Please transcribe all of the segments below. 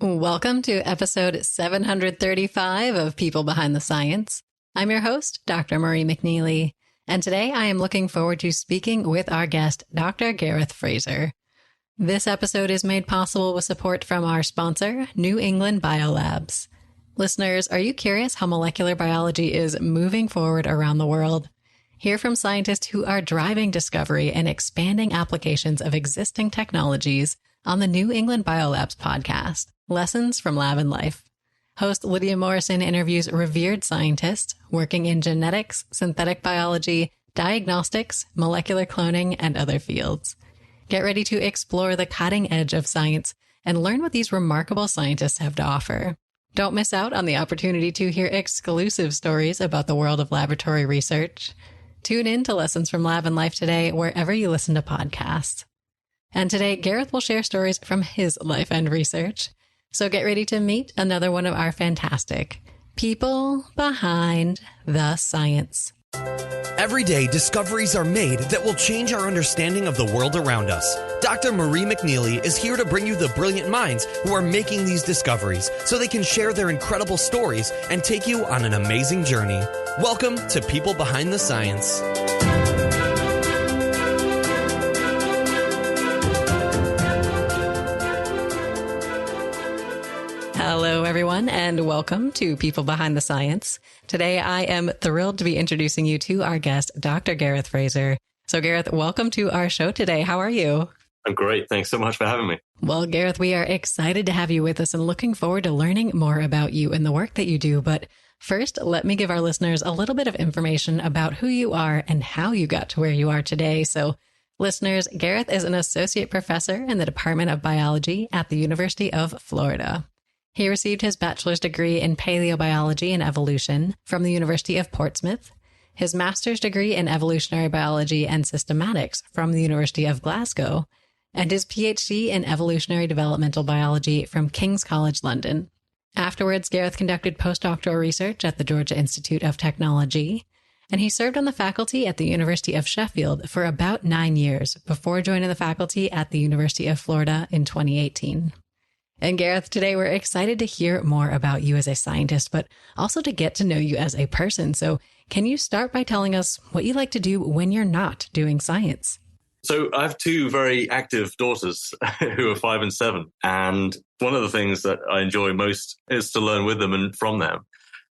Welcome to episode 735 of People Behind the Science. I'm your host, Dr. Marie McNeely, and today I am looking forward to speaking with our guest, Dr. Gareth Fraser. This episode is made possible with support from our sponsor, New England Biolabs. Listeners, are you curious how molecular biology is moving forward around the world? Hear from scientists who are driving discovery and expanding applications of existing technologies on the New England Biolabs podcast, Lessons from Lab and Life. Host Lydia Morrison interviews revered scientists working in genetics, synthetic biology, diagnostics, molecular cloning, and other fields. Get ready to explore the cutting edge of science and learn what these remarkable scientists have to offer. Don't miss out on the opportunity to hear exclusive stories about the world of laboratory research. Tune in to Lessons from Lab and Life today, wherever you listen to podcasts. And today, Gareth will share stories from his life and research. So get ready to meet another one of our fantastic people behind the science. Every day, discoveries are made that will change our understanding of the world around us. Dr. Marie McNeely is here to bring you the brilliant minds who are making these discoveries so they can share their incredible stories and take you on an amazing journey. Welcome to People Behind the Science. Hello, everyone, and welcome to People Behind the Science. Today, I am thrilled to be introducing you to our guest, Dr. Gareth Fraser. So, Gareth, welcome to our show today. How are you? I'm great. Thanks so much for having me. Well, Gareth, we are excited to have you with us and looking forward to learning more about you and the work that you do. But first, let me give our listeners a little bit of information about who you are and how you got to where you are today. So, listeners, Gareth is an associate professor in the Department of Biology at the University of Florida. He received his bachelor's degree in palaeobiology and evolution from the University of Portsmouth, his master's degree in evolutionary biology and systematics from the University of Glasgow, and his PhD in evolutionary developmental biology from King's College London. Afterwards, Gareth conducted postdoctoral research at the Georgia Institute of Technology, and he served on the faculty at the University of Sheffield for about 9 years before joining the faculty at the University of Florida in 2018. And Gareth, today we're excited to hear more about you as a scientist, but also to get to know you as a person. So can you start by telling us what you like to do when you're not doing science? So I have two very active daughters who are 5 and 7. And one of the things that I enjoy most is to learn with them and from them.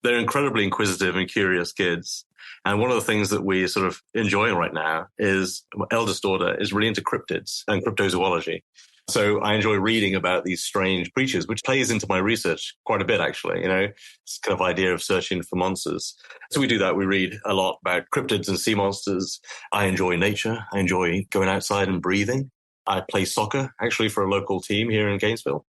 They're incredibly inquisitive and curious kids. And one of the things that we're sort of enjoying right now is my eldest daughter is really into cryptids and cryptozoology. So I enjoy reading about these strange creatures, which plays into my research quite a bit, actually. This kind of idea of searching for monsters. So we do that. We read a lot about cryptids and sea monsters. I enjoy nature. I enjoy going outside and breathing. I play soccer, actually, for a local team here in Gainesville.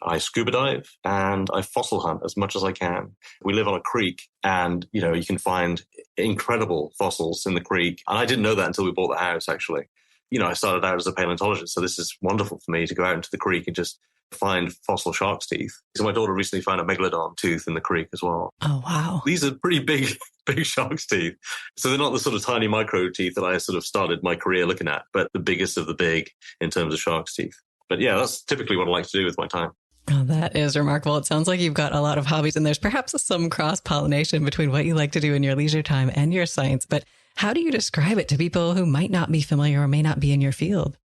I scuba dive and I fossil hunt as much as I can. We live on a creek and, you can find incredible fossils in the creek. And I didn't know that until we bought the house, actually. I started out as a paleontologist, so this is wonderful for me to go out into the creek and just find fossil shark's teeth. So my daughter recently found a megalodon tooth in the creek as well. Oh, wow. These are pretty big shark's teeth. So they're not the sort of tiny micro teeth that I sort of started my career looking at, but the biggest of the big in terms of shark's teeth. But yeah, that's typically what I like to do with my time. Oh, that is remarkable. It sounds like you've got a lot of hobbies, and there's perhaps some cross-pollination between what you like to do in your leisure time and your science. But how do you describe it to people who might not be familiar or may not be in your field?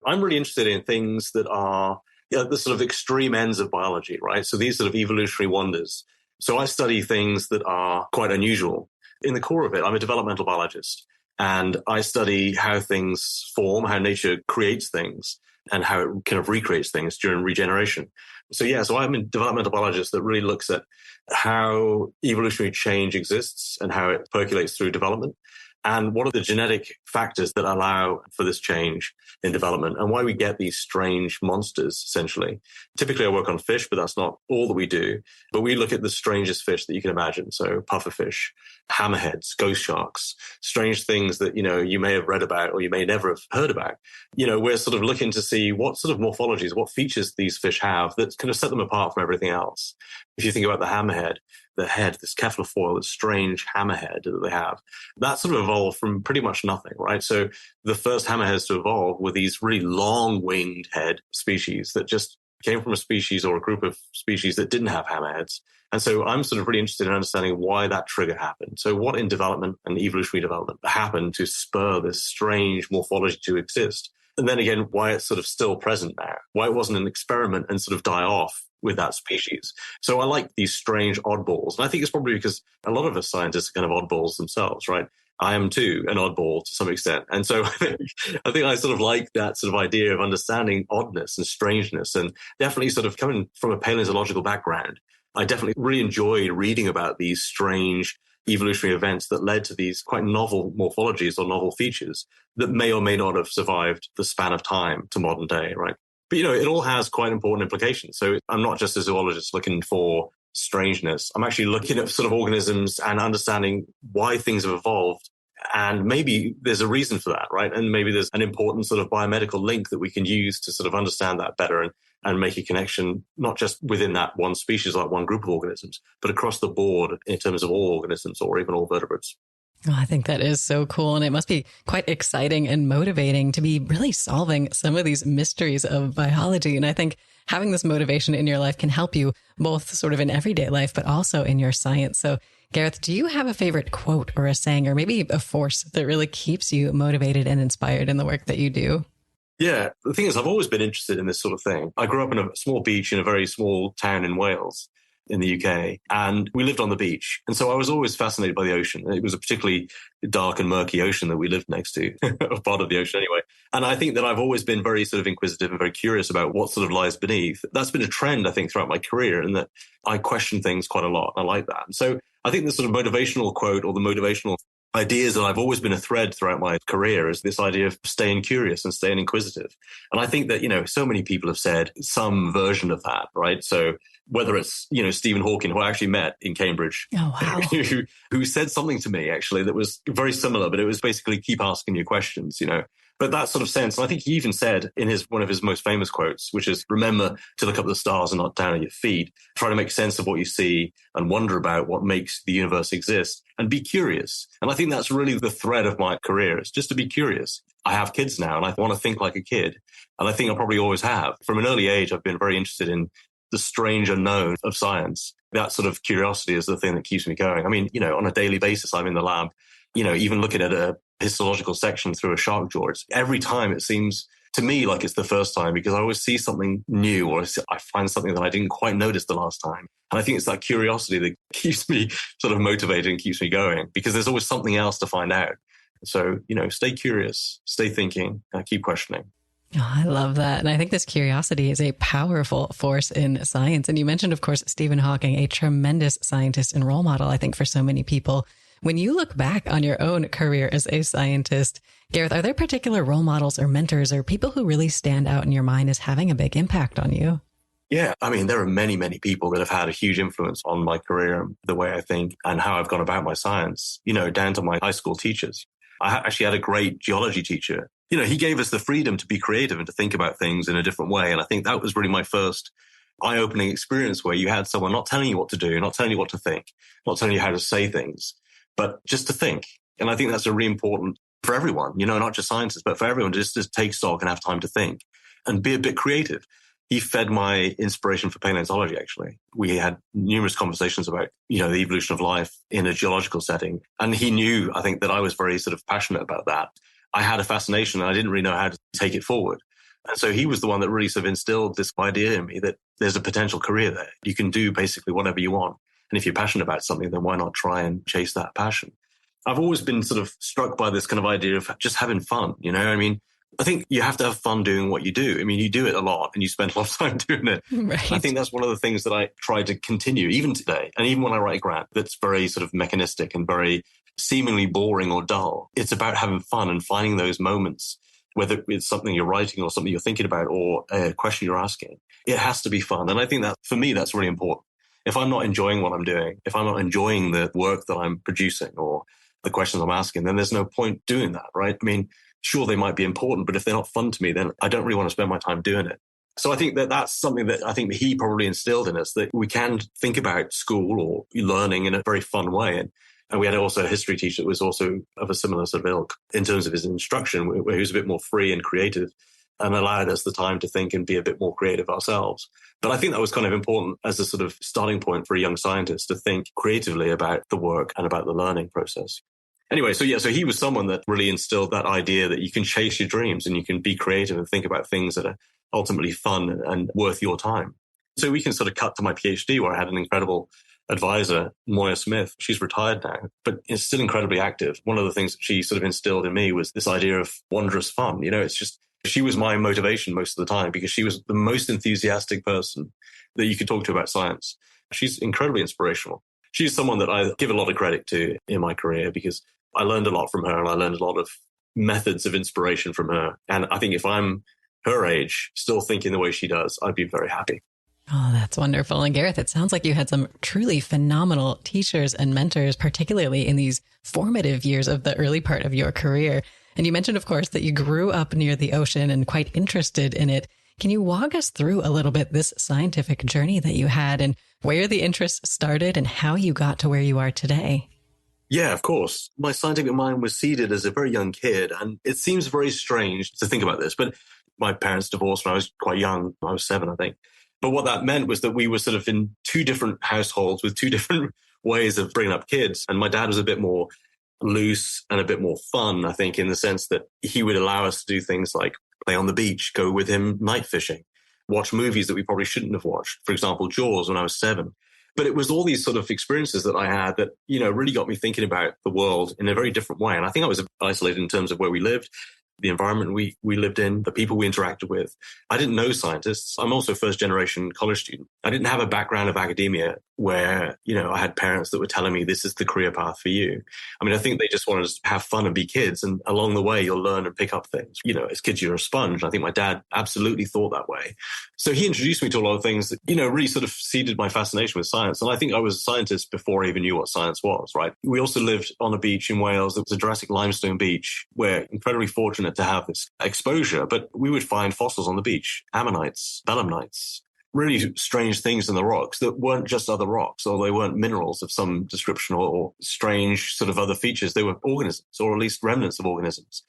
I'm really interested in things that are the sort of extreme ends of biology, right? So these sort of evolutionary wonders. So I study things that are quite unusual. In the core of it, I'm a developmental biologist, and I study how things form, how nature creates things, and how it kind of recreates things during regeneration. So I'm a developmental biologist that really looks at how evolutionary change exists and how it percolates through development. And what are the genetic factors that allow for this change in development and why we get these strange monsters, essentially. Typically, I work on fish, but that's not all that we do. But we look at the strangest fish that you can imagine. So pufferfish, hammerheads, ghost sharks, strange things that, you may have read about or you may never have heard about. We're sort of looking to see what sort of morphologies, what features these fish have that kind of set them apart from everything else. If you think about the hammerhead, the head, this cephalofoil, this strange hammerhead that they have, that sort of evolved from pretty much nothing, right? So the first hammerheads to evolve were these really long-winged head species that just came from a species or a group of species that didn't have hammerheads. And so I'm sort of really interested in understanding why that trigger happened. So what in development and evolutionary development happened to spur this strange morphology to exist? And then again, why it's sort of still present now, why it wasn't an experiment and sort of die off with that species. So I like these strange oddballs. And I think it's probably because a lot of us scientists are kind of oddballs themselves, right? I am too an oddball to some extent. And so I think I sort of like that sort of idea of understanding oddness and strangeness, and definitely sort of coming from a paleontological background. I definitely really enjoyed reading about these strange evolutionary events that led to these quite novel morphologies or novel features that may or may not have survived the span of time to modern day, right? But, it all has quite important implications. So I'm not just a zoologist looking for strangeness. I'm actually looking at sort of organisms and understanding why things have evolved. And maybe there's a reason for that, right? And maybe there's an important sort of biomedical link that we can use to sort of understand that better and make a connection, not just within that one species, like one group of organisms, but across the board in terms of all organisms or even all vertebrates. Oh, I think that is so cool. And it must be quite exciting and motivating to be really solving some of these mysteries of biology. And I think having this motivation in your life can help you both sort of in everyday life, but also in your science. So Gareth, do you have a favorite quote or a saying or maybe a force that really keeps you motivated and inspired in the work that you do? Yeah, the thing is, I've always been interested in this sort of thing. I grew up in a small beach in a very small town in Wales, in the UK, and we lived on the beach. And so I was always fascinated by the ocean. It was a particularly dark and murky ocean that we lived next to, or part of the ocean anyway. And I think that I've always been very sort of inquisitive and very curious about what sort of lies beneath. That's been a trend, I think, throughout my career, and that I question things quite a lot. I like that. And so I think the sort of motivational quote or the motivational ideas that I've always been a thread throughout my career is this idea of staying curious and staying inquisitive. And I think that, so many people have said some version of that, right? So whether it's, Stephen Hawking, who I actually met in Cambridge, oh, wow. who said something to me actually that was very similar, but it was basically keep asking your questions, But that sort of sense, and I think he even said in one of his most famous quotes, which is, remember to look up at the stars and not down at your feet, try to make sense of what you see and wonder about what makes the universe exist and be curious. And I think that's really the thread of my career, is just to be curious. I have kids now and I want to think like a kid. And I think I probably always have. From an early age, I've been very interested in the strange unknown of science. That sort of curiosity is the thing that keeps me going. I mean, on a daily basis, I'm in the lab, even looking at a histological section through a shark jaw. Every time it seems to me like it's the first time, because I always see something new or I find something that I didn't quite notice the last time. And I think it's that curiosity that keeps me sort of motivated and keeps me going, because there's always something else to find out. So, stay curious, stay thinking, keep questioning. Oh, I love that. And I think this curiosity is a powerful force in science. And you mentioned, of course, Stephen Hawking, a tremendous scientist and role model, I think, for so many people. When you look back on your own career as a scientist, Gareth, are there particular role models or mentors or people who really stand out in your mind as having a big impact on you? Yeah, I mean, there are many, many people that have had a huge influence on my career, the way I think and how I've gone about my science, down to my high school teachers. I actually had a great geology teacher. He gave us the freedom to be creative and to think about things in a different way. And I think that was really my first eye-opening experience, where you had someone not telling you what to do, not telling you what to think, not telling you how to say things, but just to think. And I think that's a really important for everyone, not just scientists, but for everyone, just to take stock and have time to think and be a bit creative. He fed my inspiration for paleontology, actually. We had numerous conversations about, the evolution of life in a geological setting. And he knew, I think, that I was very sort of passionate about that. I had a fascination and I didn't really know how to take it forward. And so he was the one that really sort of instilled this idea in me that there's a potential career there. You can do basically whatever you want. And if you're passionate about something, then why not try and chase that passion? I've always been sort of struck by this kind of idea of just having fun, I think you have to have fun doing what you do. I mean, you do it a lot and you spend a lot of time doing it. Right. I think that's one of the things that I try to continue even today. And even when I write a grant that's very sort of mechanistic and very seemingly boring or dull, it's about having fun and finding those moments, whether it's something you're writing or something you're thinking about or a question you're asking. It has to be fun. And I think that for me, that's really important. If I'm not enjoying what I'm doing, if I'm not enjoying the work that I'm producing or the questions I'm asking, then there's no point doing that, right? I mean, sure, they might be important, but if they're not fun to me, then I don't really want to spend my time doing it. So I think that that's something that I think he probably instilled in us, that we can think about school or learning in a very fun way. And we had also a history teacher that was also of a similar sort of ilk in terms of his instruction, where he was a bit more free and creative. and allowed us the time to think and be a bit more creative ourselves. But I think that was kind of important as a sort of starting point for a young scientist to think creatively about the work and about the learning process. Anyway, so he was someone that really instilled that idea that you can chase your dreams and you can be creative and think about things that are ultimately fun and worth your time. So we can sort of cut to my PhD, where I had an incredible advisor, Moya Smith. She's retired now, but is still incredibly active. One of the things that she sort of instilled in me was this idea of wondrous fun. It's just, she was my motivation most of the time because she was the most enthusiastic person that you could talk to about science. She's incredibly inspirational. She's someone that I give a lot of credit to in my career because I learned a lot from her and I learned a lot of methods of inspiration from her. And I think if I'm her age, still thinking the way she does, I'd be very happy. Oh, that's wonderful. And Gareth, it sounds like you had some truly phenomenal teachers and mentors, particularly in these formative years of the early part of your career. And you mentioned, of course, that you grew up near the ocean and quite interested in it. Can you walk us through a little bit this scientific journey that you had and where the interest started and how you got to where you are today? Yeah, of course. My scientific mind was seeded as a very young kid, and it seems very strange to think about this, but my parents divorced when I was quite young. I was 7, I think. But what that meant was that we were sort of in 2 different households with 2 different ways of bringing up kids. And my dad was a bit more loose and a bit more fun, I think, in the sense that he would allow us to do things like play on the beach, go with him night fishing, watch movies that we probably shouldn't have watched. For example, Jaws when I was 7. But it was all these sort of experiences that I had that, really got me thinking about the world in a very different way. And I think I was isolated in terms of where we lived, the environment we lived in, the people we interacted with. I didn't know scientists. I'm also a first-generation college student. I didn't have a background of academia where, I had parents that were telling me this is the career path for you. I mean, I think they just wanted us to have fun and be kids. And along the way, you'll learn and pick up things. As kids, you're a sponge. I think my dad absolutely thought that way. So he introduced me to a lot of things that, really sort of seeded my fascination with science. And I think I was a scientist before I even knew what science was, right? We also lived on a beach in Wales. It was a Jurassic limestone beach. We're incredibly fortunate to have this exposure, but we would find fossils on the beach, ammonites, belemnites, really strange things in the rocks that weren't just other rocks, or they weren't minerals of some description or strange sort of other features. They were organisms, or at least remnants of organisms.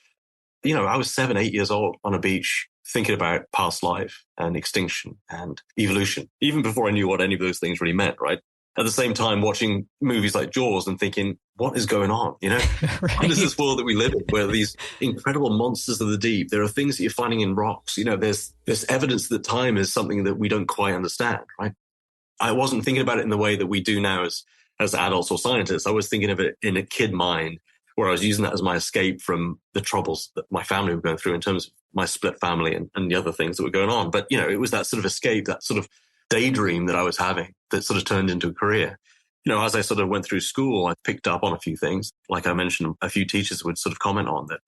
I was 7, 8 years old on a beach thinking about past life and extinction and evolution, even before I knew what any of those things really meant, right? At the same time, watching movies like Jaws and thinking, what is going on? Right. What is this world that we live in where these incredible monsters of the deep, there are things that you're finding in rocks. There's evidence that time is something that we don't quite understand, right? I wasn't thinking about it in the way that we do now as adults or scientists. I was thinking of it in a kid mind, where I was using that as my escape from the troubles that my family were going through in terms of my split family and the other things that were going on. But, it was that sort of escape, that sort of daydream that I was having that sort of turned into a career. As I sort of went through school, I picked up on a few things. Like I mentioned, a few teachers would sort of comment on that,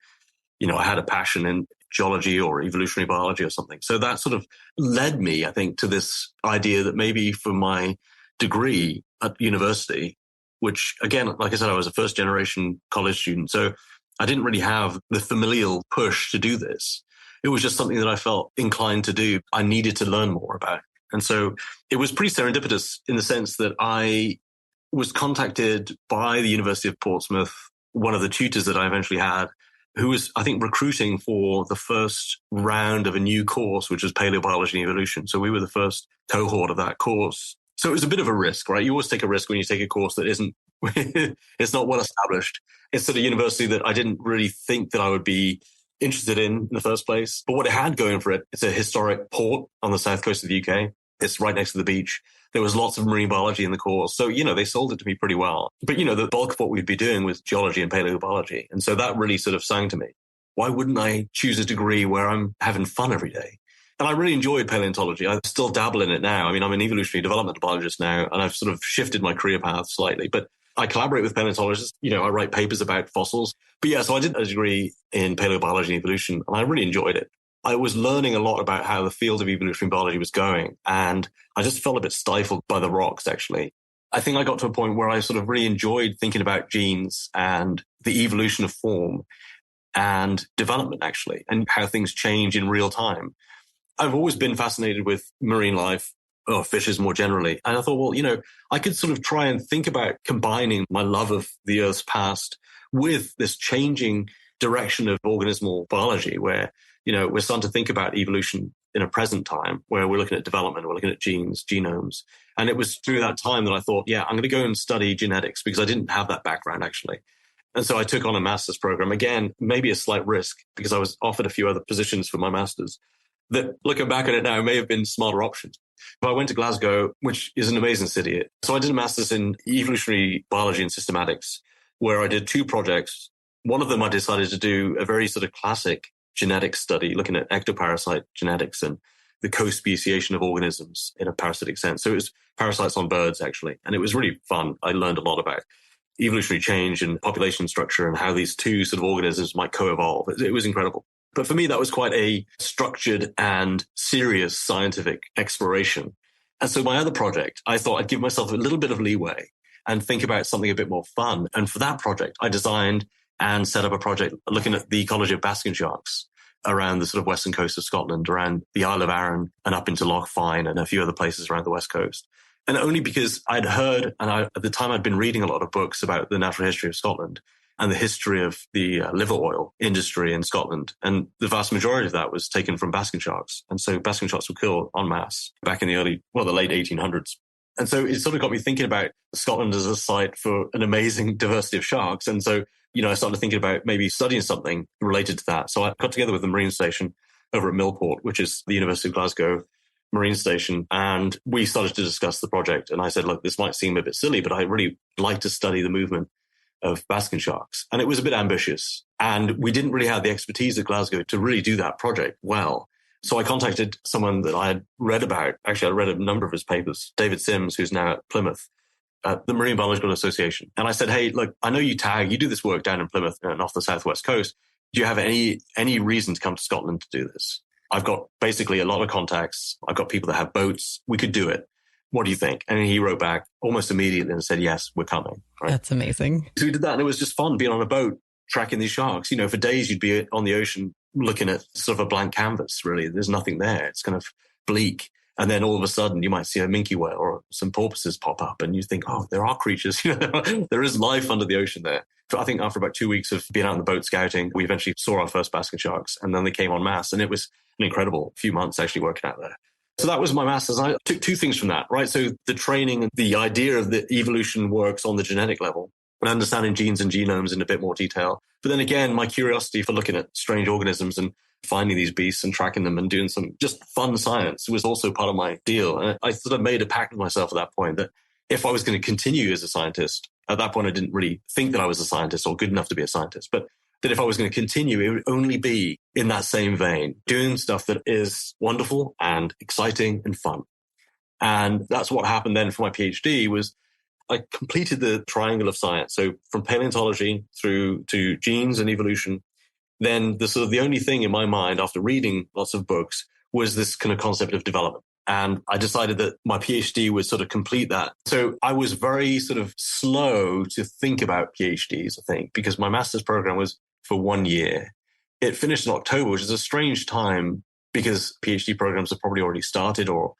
I had a passion in geology or evolutionary biology or something. So that sort of led me, I think, to this idea that maybe for my degree at university, which again, like I said, I was a first generation college student. So I didn't really have the familial push to do this. It was just something that I felt inclined to do. I needed to learn more about. And so it was pretty serendipitous in the sense that I was contacted by the University of Portsmouth, one of the tutors that I eventually had, who was, I think, recruiting for the first round of a new course, which was paleobiology and evolution. So we were the first cohort of that course. So it was a bit of a risk, right? You always take a risk when you take a course that isn't, it's not well established. It's at a university that I didn't really think that I would be interested in the first place. But what it had going for it, it's a historic port on the south coast of the UK. It's right next to the beach. There was lots of marine biology in the course. So, they sold it to me pretty well. But, the bulk of what we'd be doing was geology and paleobiology. And so that really sort of sang to me. Why wouldn't I choose a degree where I'm having fun every day? And I really enjoyed paleontology. I still dabble in it now. I mean, I'm an evolutionary developmental biologist now, and I've sort of shifted my career path slightly. But I collaborate with paleontologists. I write papers about fossils. But yeah, so I did a degree in paleobiology and evolution, and I really enjoyed it. I was learning a lot about how the field of evolutionary biology was going, and I just felt a bit stifled by the rocks, actually. I think I got to a point where I sort of really enjoyed thinking about genes and the evolution of form and development, actually, and how things change in real time. I've always been fascinated with marine life, or fishes more generally. And I thought, well, I could sort of try and think about combining my love of the Earth's past with this changing direction of organismal biology, where we're starting to think about evolution in a present time where we're looking at development, we're looking at genes, genomes. And it was through that time that I thought, yeah, I'm going to go and study genetics because I didn't have that background actually. And so I took on a master's program, again, maybe a slight risk because I was offered a few other positions for my master's that, looking back at it now, may have been smarter options. But I went to Glasgow, which is an amazing city. So I did a master's in evolutionary biology and systematics, where I did 2 projects. One of them I decided to do a very sort of classic genetic study, looking at ectoparasite genetics and the co-speciation of organisms in a parasitic sense. So it was parasites on birds, actually. And it was really fun. I learned a lot about evolutionary change and population structure and how these 2 sort of organisms might co-evolve. It was incredible. But for me, that was quite a structured and serious scientific exploration. And so my other project, I thought I'd give myself a little bit of leeway and think about something a bit more fun. And for that project, I designed and set up a project looking at the ecology of basking sharks around the sort of western coast of Scotland, around the Isle of Arran and up into Loch Fyne and a few other places around the west coast. And only because I'd heard, and at the time I'd been reading a lot of books about the natural history of Scotland and the history of the liver oil industry in Scotland. And the vast majority of that was taken from basking sharks. And so basking sharks were killed en masse back in the late 1800s. And so it sort of got me thinking about Scotland as a site for an amazing diversity of sharks. And so, I started thinking about maybe studying something related to that. So I got together with the Marine Station over at Millport, which is the University of Glasgow Marine Station. And we started to discuss the project. And I said, look, this might seem a bit silly, but I really like to study the movement of basking sharks. And it was a bit ambitious. And we didn't really have the expertise at Glasgow to really do that project well. So I contacted someone that I had read about. Actually, I read a number of his papers, David Sims, who's now at Plymouth, at the Marine Biological Association. And I said, hey, look, I know you do this work down in Plymouth and off the southwest coast. Do you have any reason to come to Scotland to do this? I've got basically a lot of contacts. I've got people that have boats. We could do it. What do you think? And he wrote back almost immediately and said, yes, we're coming. Right? That's amazing. So we did that, and it was just fun being on a boat, tracking these sharks. For days you'd be on the ocean looking at sort of a blank canvas, really. There's nothing there. It's kind of bleak. And then all of a sudden you might see a minke whale or some porpoises pop up and you think, oh, there are creatures. There is life under the ocean there. So I think after about 2 weeks of being out on the boat scouting, we eventually saw our first basking sharks, and then they came en masse, and it was an incredible few months actually working out there. So that was my master's. I took 2 things from that, right? So the training and the idea of the evolution works on the genetic level and understanding genes and genomes in a bit more detail. But then again, my curiosity for looking at strange organisms and finding these beasts and tracking them and doing some just fun science was also part of my deal. And I sort of made a pact with myself at that point that if I was going to continue as a scientist, at that point I didn't really think that I was a scientist or good enough to be a scientist, but that if I was going to continue, it would only be in that same vein, doing stuff that is wonderful and exciting and fun. And that's what happened then for my PhD was I completed the triangle of science. So from paleontology through to genes and evolution, then the only thing in my mind after reading lots of books was this kind of concept of development. And I decided that my PhD would sort of complete that. So I was very sort of slow to think about PhDs, I think, because my master's program was for 1 year. It finished in October, which is a strange time because PhD programs have probably already started or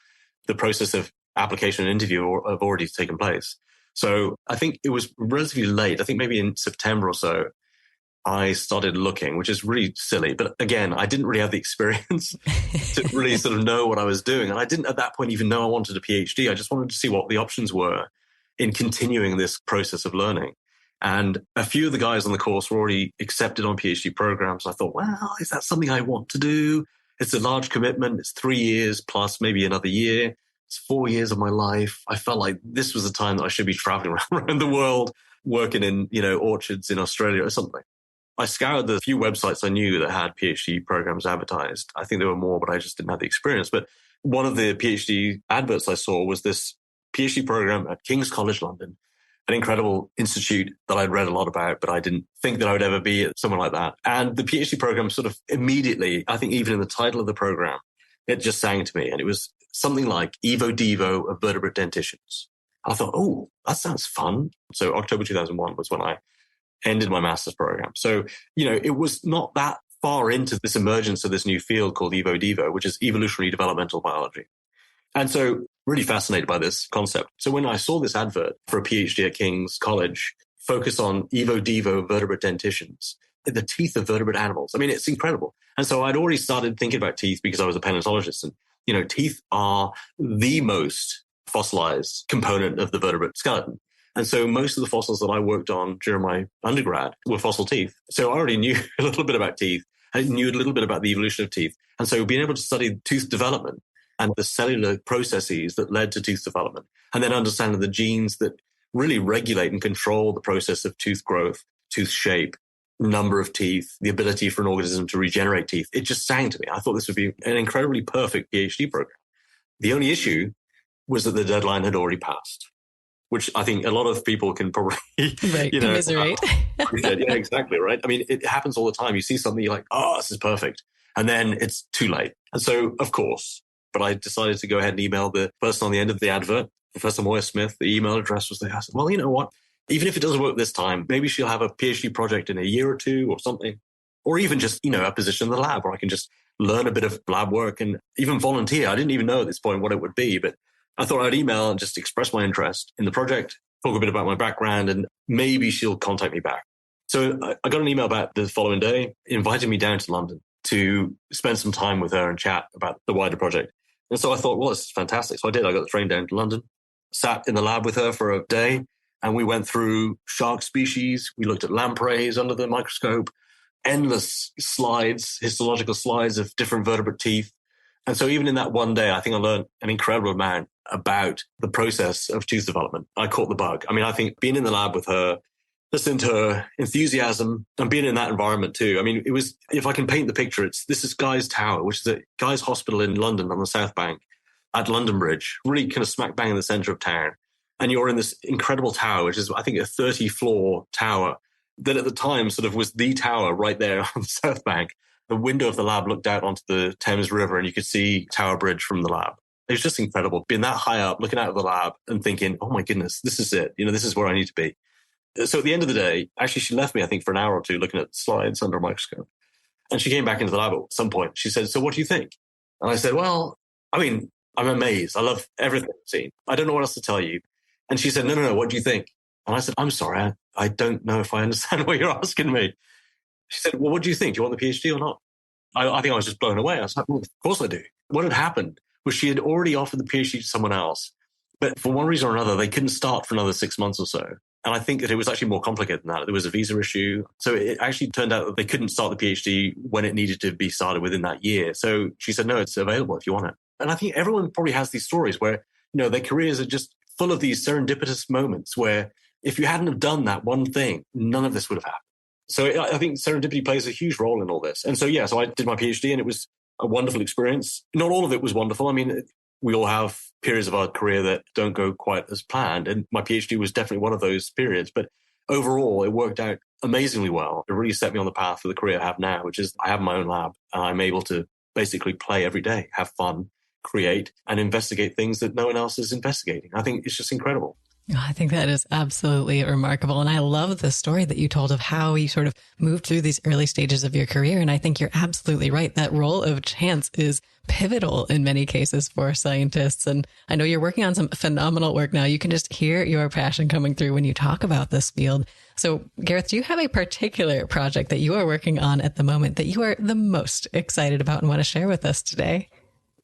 the process of application and interview have already taken place. So I think it was relatively late. I think maybe in September or so, I started looking, which is really silly. But again, I didn't really have the experience to really sort of know what I was doing. And I didn't at that point even know I wanted a PhD. I just wanted to see what the options were in continuing this process of learning. And a few of the guys on the course were already accepted on PhD programs. I thought, well, is that something I want to do? It's a large commitment. It's 3 years plus maybe another year. It's 4 years of my life. I felt like this was the time that I should be traveling around the world, working in, orchards in Australia or something. I scoured the few websites I knew that had PhD programs advertised. I think there were more, but I just didn't have the experience. But one of the PhD adverts I saw was this PhD program at King's College London, an incredible institute that I'd read a lot about, but I didn't think that I would ever be at somewhere like that. And the PhD program sort of immediately, I think even in the title of the program, it just sang to me. And it was something like Evo Devo of vertebrate dentitions. I thought, oh, that sounds fun. So October 2001 was when I ended my master's program. So, it was not that far into this emergence of this new field called Evo Devo, which is evolutionary developmental biology. And so really fascinated by this concept. So when I saw this advert for a PhD at King's College, focus on Evo Devo vertebrate dentitions, the teeth of vertebrate animals. I mean, it's incredible. And so I'd already started thinking about teeth because I was a paleontologist. And, teeth are the most fossilized component of the vertebrate skeleton. And so most of the fossils that I worked on during my undergrad were fossil teeth. So I already knew a little bit about teeth. I knew a little bit about the evolution of teeth. And so being able to study tooth development and the cellular processes that led to tooth development, and then understanding the genes that really regulate and control the process of tooth growth, tooth shape, number of teeth, the ability for an organism to regenerate teeth, it just sang to me. I thought this would be an incredibly perfect PhD program. The only issue was that the deadline had already passed, which I think a lot of people can probably, commiserate. Yeah, exactly, right? I mean, it happens all the time. You see something, you're like, oh, this is perfect. And then it's too late. And so, of course, but I decided to go ahead and email the person on the end of the advert, Professor Moyer Smith. The email address was there. I said, well, you know what? Even if it doesn't work this time, maybe she'll have a PhD project in a year or two or something, or even just, a position in the lab where I can just learn a bit of lab work and even volunteer. I didn't even know at this point what it would be, but I thought I'd email and just express my interest in the project, talk a bit about my background, and maybe she'll contact me back. So I got an email back the following day, inviting me down to London to spend some time with her and chat about the wider project. And so I thought, well, this is fantastic. So I did. I got the train down to London, sat in the lab with her for a day, and we went through shark species. We looked at lampreys under the microscope, endless slides, histological slides of different vertebrate teeth. And so even in that one day, I think I learned an incredible amount about the process of tooth development. I caught the bug. I mean, I think being in the lab with her, listening to her enthusiasm and being in that environment too. I mean, it was, if I can paint the picture, this is Guy's Tower, which is a Guy's Hospital in London on the South Bank at London Bridge, really kind of smack bang in the center of town. And you're in this incredible tower, which is, I think, a 30-floor tower that at the time sort of was the tower right there on the South Bank. The window of the lab looked out onto the Thames River and you could see Tower Bridge from the lab. It was just incredible being that high up, looking out of the lab and thinking, oh my goodness, this is it. This is where I need to be. So at the end of the day, actually, she left me, I think, for an hour or two looking at slides under a microscope. And she came back into the lab at some point. She said, so what do you think? And I said, well, I mean, I'm amazed. I love everything I've seen. I don't know what else to tell you. And she said, no, what do you think? And I said, I'm sorry, I don't know if I understand what you're asking me. She said, well, what do you think? Do you want the PhD or not? I think I was just blown away. I was like, well, of course I do. What had happened was she had already offered the PhD to someone else, but for one reason or another, they couldn't start for another 6 months or so. And I think that it was actually more complicated than that. There was a visa issue. So it actually turned out that they couldn't start the PhD when it needed to be started within that year. So she said, no, it's available if you want it. And I think everyone probably has these stories where, their careers are just full of these serendipitous moments where if you hadn't have done that one thing, none of this would have happened. So I think serendipity plays a huge role in all this. And so, so I did my PhD and it was a wonderful experience. Not all of it was wonderful. I mean, we all have periods of our career that don't go quite as planned. And my PhD was definitely one of those periods. But overall, it worked out amazingly well. It really set me on the path for the career I have now, which is I have my own lab and I'm able to basically play every day, have fun, create and investigate things that no one else is investigating. I think it's just incredible. I think that is absolutely remarkable. And I love the story that you told of how you sort of moved through these early stages of your career. And I think you're absolutely right. That role of chance is pivotal in many cases for scientists. And I know you're working on some phenomenal work now. You can just hear your passion coming through when you talk about this field. So Gareth, do you have a particular project that you are working on at the moment that you are the most excited about and want to share with us today?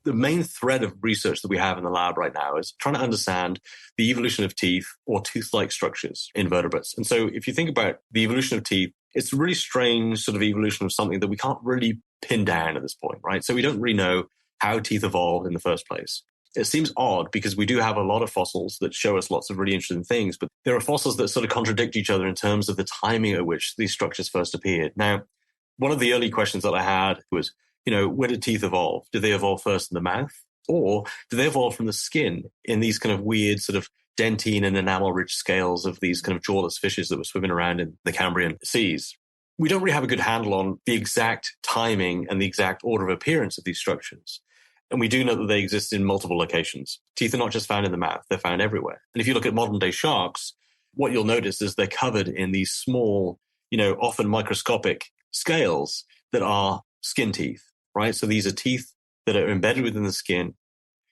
The main thread of research that we have in the lab right now is trying to understand the evolution of teeth or tooth-like structures in vertebrates. And so if you think about the evolution of teeth, it's a really strange sort of evolution of something that we can't really pin down at this point, right? So we don't really know how teeth evolved in the first place. It seems odd because we do have a lot of fossils that show us lots of really interesting things, but there are fossils that sort of contradict each other in terms of the timing at which these structures first appeared. Now, one of the early questions that I had was, where did teeth evolve? Did they evolve first in the mouth? Or did they evolve from the skin in these kind of weird sort of dentine and enamel-rich scales of these kind of jawless fishes that were swimming around in the Cambrian seas? We don't really have a good handle on the exact timing and the exact order of appearance of these structures. And we do know that they exist in multiple locations. Teeth are not just found in the mouth, they're found everywhere. And if you look at modern-day sharks, what you'll notice is they're covered in these small, often microscopic scales that are skin teeth. Right? So these are teeth that are embedded within the skin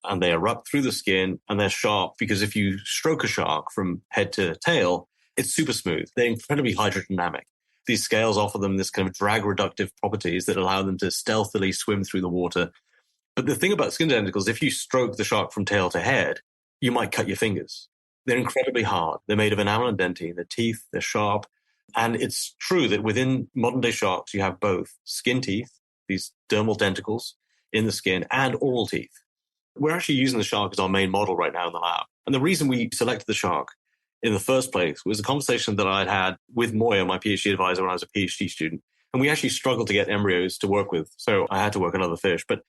and they erupt through the skin and they're sharp because if you stroke a shark from head to tail, it's super smooth. They're incredibly hydrodynamic. These scales offer them this kind of drag reductive properties that allow them to stealthily swim through the water. But the thing about skin denticles, if you stroke the shark from tail to head, you might cut your fingers. They're incredibly hard. They're made of enamel and dentine. Their teeth, they're sharp. And it's true that within modern day sharks, you have both skin teeth, these dermal denticles in the skin, and oral teeth. We're actually using the shark as our main model right now in the lab. And the reason we selected the shark in the first place was a conversation that I'd had with Moya, my PhD advisor, when I was a PhD student. And we actually struggled to get embryos to work with. So I had to work on other fish. But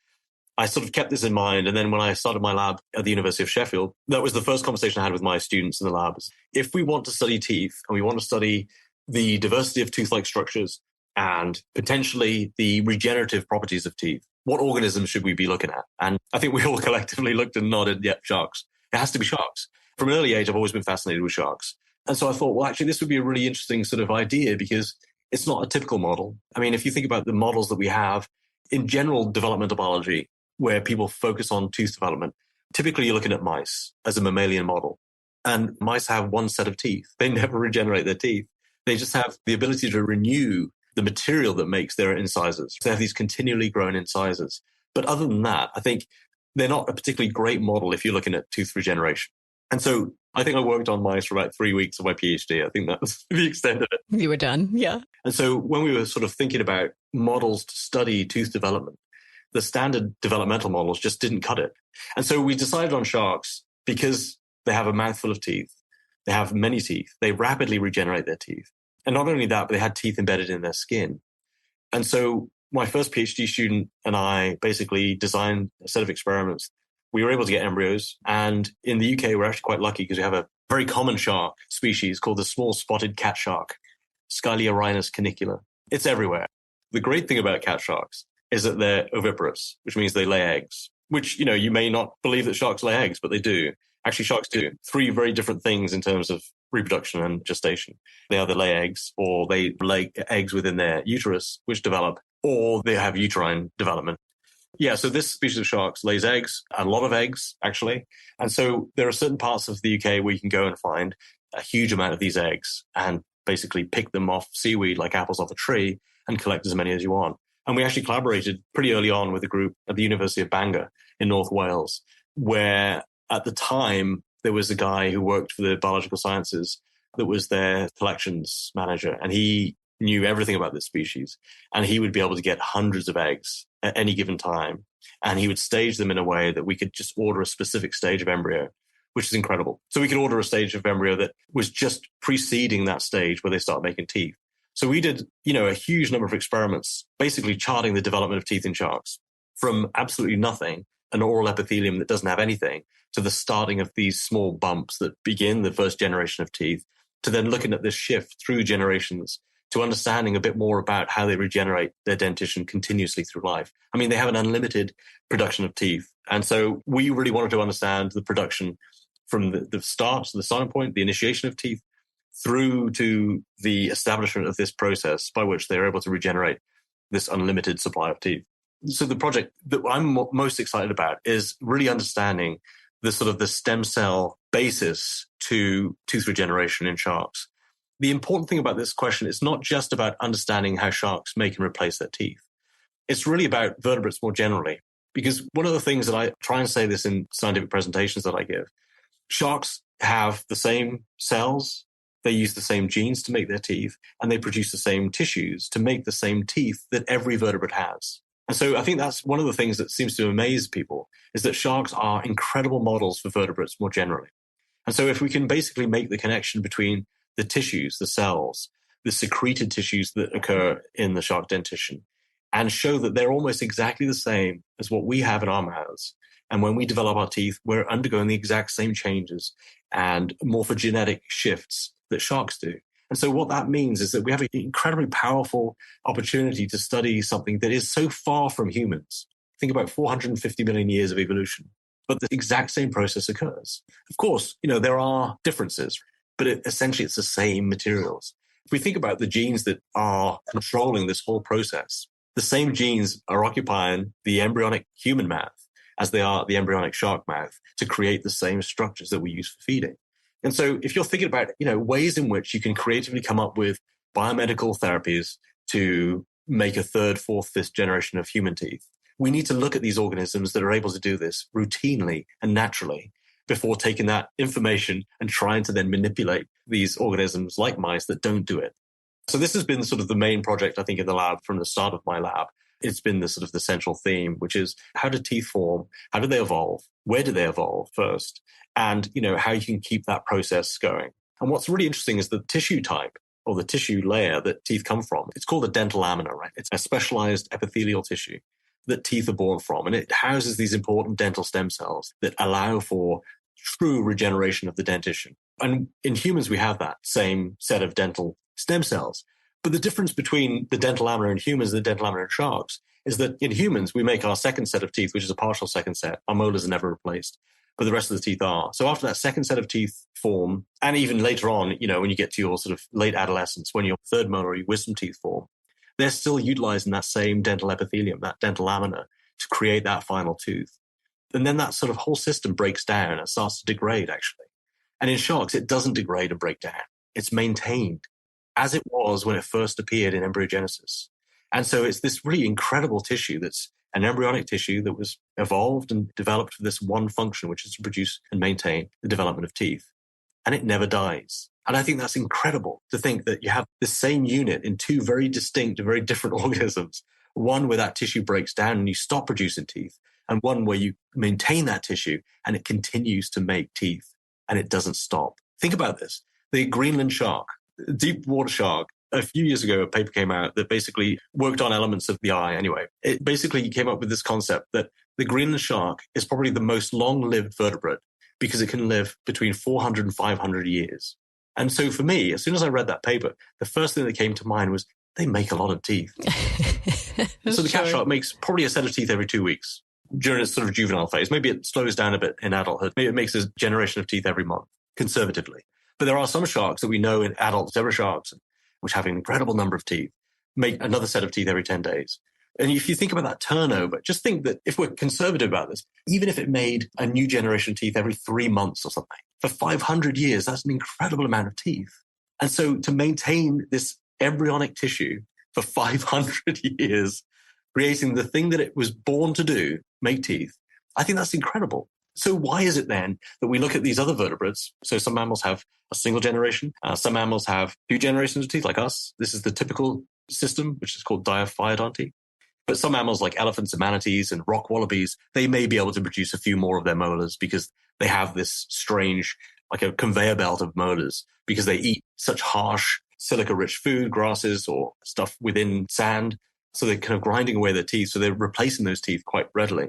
I sort of kept this in mind. And then when I started my lab at the University of Sheffield, that was the first conversation I had with my students in the lab. If we want to study teeth and we want to study the diversity of tooth-like structures and potentially the regenerative properties of teeth, what organisms should we be looking at? And I think we all collectively looked and nodded, yeah, sharks. It has to be sharks. From an early age, I've always been fascinated with sharks. And so I thought, well, actually, this would be a really interesting sort of idea because it's not a typical model. I mean, if you think about the models that we have in general developmental biology, where people focus on tooth development, typically you're looking at mice as a mammalian model. And mice have one set of teeth. They never regenerate their teeth. They just have the ability to renew the material that makes their incisors. They have these continually grown incisors. But other than that, I think they're not a particularly great model if you're looking at tooth regeneration. And so I think I worked on mice for about 3 weeks of my PhD. I think that was the extent of it. You were done, yeah. And so when we were sort of thinking about models to study tooth development, the standard developmental models just didn't cut it. And so we decided on sharks because they have a mouthful of teeth. They have many teeth. They rapidly regenerate their teeth. And not only that, but they had teeth embedded in their skin. And so my first PhD student and I basically designed a set of experiments. We were able to get embryos. And in the UK, we're actually quite lucky because we have a very common shark species called the small spotted cat shark, Scaliorinus canicula. It's everywhere. The great thing about cat sharks is that they're oviparous, which means they lay eggs, which, you may not believe that sharks lay eggs, but they do. Actually, sharks do 3 very different things in terms of reproduction and gestation. They either lay eggs or they lay eggs within their uterus, which develop, or they have uterine development. Yeah, so this species of sharks lays eggs, a lot of eggs, actually. And so there are certain parts of the UK where you can go and find a huge amount of these eggs and basically pick them off seaweed like apples off a tree and collect as many as you want. And we actually collaborated pretty early on with a group at the University of Bangor in North Wales, where at the time there was a guy who worked for the biological sciences that was their collections manager. And he knew everything about this species. And he would be able to get hundreds of eggs at any given time. And he would stage them in a way that we could just order a specific stage of embryo, which is incredible. So we could order a stage of embryo that was just preceding that stage where they start making teeth. So we did, a huge number of experiments, basically charting the development of teeth in sharks from absolutely nothing, an oral epithelium that doesn't have anything, to the starting of these small bumps that begin the first generation of teeth, to then looking at this shift through generations, to understanding a bit more about how they regenerate their dentition continuously through life. I mean, they have an unlimited production of teeth. And so we really wanted to understand the production from the start, the starting point, the initiation of teeth, through to the establishment of this process by which they're able to regenerate this unlimited supply of teeth. So the project that I'm most excited about is really understanding the sort of the stem cell basis to tooth regeneration in sharks. The important thing about this question is not just about understanding how sharks make and replace their teeth. It's really about vertebrates more generally, because one of the things that I try and say this in scientific presentations that I give, sharks have the same cells, they use the same genes to make their teeth, and they produce the same tissues to make the same teeth that every vertebrate has. And so I think that's one of the things that seems to amaze people, is that sharks are incredible models for vertebrates more generally. And so if we can basically make the connection between the tissues, the cells, the secreted tissues that occur in the shark dentition, and show that they're almost exactly the same as what we have in our mouths. And when we develop our teeth, we're undergoing the exact same changes and morphogenetic shifts that sharks do. And so what that means is that we have an incredibly powerful opportunity to study something that is so far from humans. Think about 450 million years of evolution, but the exact same process occurs. Of course, there are differences, but essentially it's the same materials. If we think about the genes that are controlling this whole process, the same genes are occupying the embryonic human mouth as they are the embryonic shark mouth to create the same structures that we use for feeding. And so if you're thinking about, ways in which you can creatively come up with biomedical therapies to make a third, fourth, fifth generation of human teeth. We need to look at these organisms that are able to do this routinely and naturally before taking that information and trying to then manipulate these organisms like mice that don't do it. So this has been sort of the main project, I think, in the lab from the start of my lab. It's been the sort of the central theme, which is how do teeth form? How do they evolve? Where do they evolve first? And, how you can keep that process going. And what's really interesting is the tissue type or the tissue layer that teeth come from. It's called a dental lamina, right? It's a specialized epithelial tissue that teeth are born from. And it houses these important dental stem cells that allow for true regeneration of the dentition. And in humans, we have that same set of dental stem cells. But the difference between the dental lamina in humans and the dental lamina in sharks is that in humans, we make our second set of teeth, which is a partial second set. Our molars are never replaced, but the rest of the teeth are. So after that second set of teeth form, and even later on, when you get to your sort of late adolescence, when your third molar or your wisdom teeth form, they're still utilizing that same dental epithelium, that dental lamina, to create that final tooth. And then that sort of whole system breaks down and starts to degrade, actually. And in sharks, it doesn't degrade and break down. It's maintained as it was when it first appeared in embryogenesis. And so it's this really incredible tissue that's an embryonic tissue that was evolved and developed for this one function, which is to produce and maintain the development of teeth. And it never dies. And I think that's incredible to think that you have the same unit in two very distinct, very different organisms, one where that tissue breaks down and you stop producing teeth, and one where you maintain that tissue and it continues to make teeth and it doesn't stop. Think about this. The Greenland shark, deep water shark, a few years ago, a paper came out that basically worked on elements of the eye. Anyway, it basically came up with this concept that the Greenland shark is probably the most long-lived vertebrate because it can live between 400 and 500 years. And so for me, as soon as I read that paper, the first thing that came to mind was they make a lot of teeth. So the cat shark makes probably a set of teeth every 2 weeks during its sort of juvenile phase. Maybe it slows down a bit in adulthood. Maybe it makes a generation of teeth every month, conservatively. But there are some sharks that we know in adult zebra sharks, which have an incredible number of teeth, make another set of teeth every 10 days. And if you think about that turnover, just think that if we're conservative about this, even if it made a new generation of teeth every 3 months or something, for 500 years, that's an incredible amount of teeth. And so to maintain this embryonic tissue for 500 years, creating the thing that it was born to do, make teeth, I think that's incredible. So why is it then that we look at these other vertebrates? So some mammals have a single generation. Some mammals have 2 generations of teeth like us. This is the typical system, which is called diaphyodonty. But some mammals like elephants and manatees and rock wallabies, they may be able to produce a few more of their molars because they have this strange, like a conveyor belt of molars, because they eat such harsh silica-rich food, grasses or stuff within sand. So they're kind of grinding away their teeth. So they're replacing those teeth quite readily.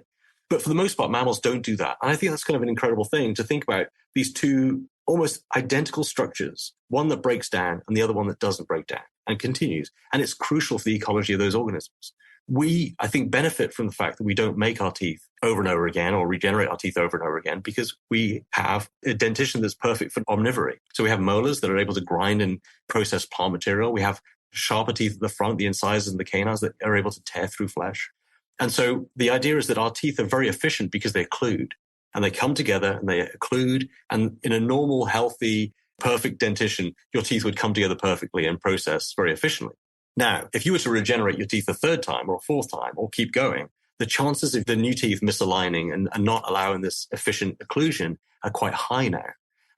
But for the most part, mammals don't do that. And I think that's kind of an incredible thing to think about, these two almost identical structures, one that breaks down and the other one that doesn't break down and continues. And it's crucial for the ecology of those organisms. We, I think, benefit from the fact that we don't make our teeth over and over again or regenerate our teeth over and over again because we have a dentition that's perfect for omnivory. So we have molars that are able to grind and process plant material. We have sharper teeth at the front, the incisors and the canines that are able to tear through flesh. And so the idea is that our teeth are very efficient because they occlude and they come together and they occlude. And in a normal, healthy, perfect dentition, your teeth would come together perfectly and process very efficiently. Now, if you were to regenerate your teeth a third time or a fourth time or keep going, the chances of the new teeth misaligning and not allowing this efficient occlusion are quite high now.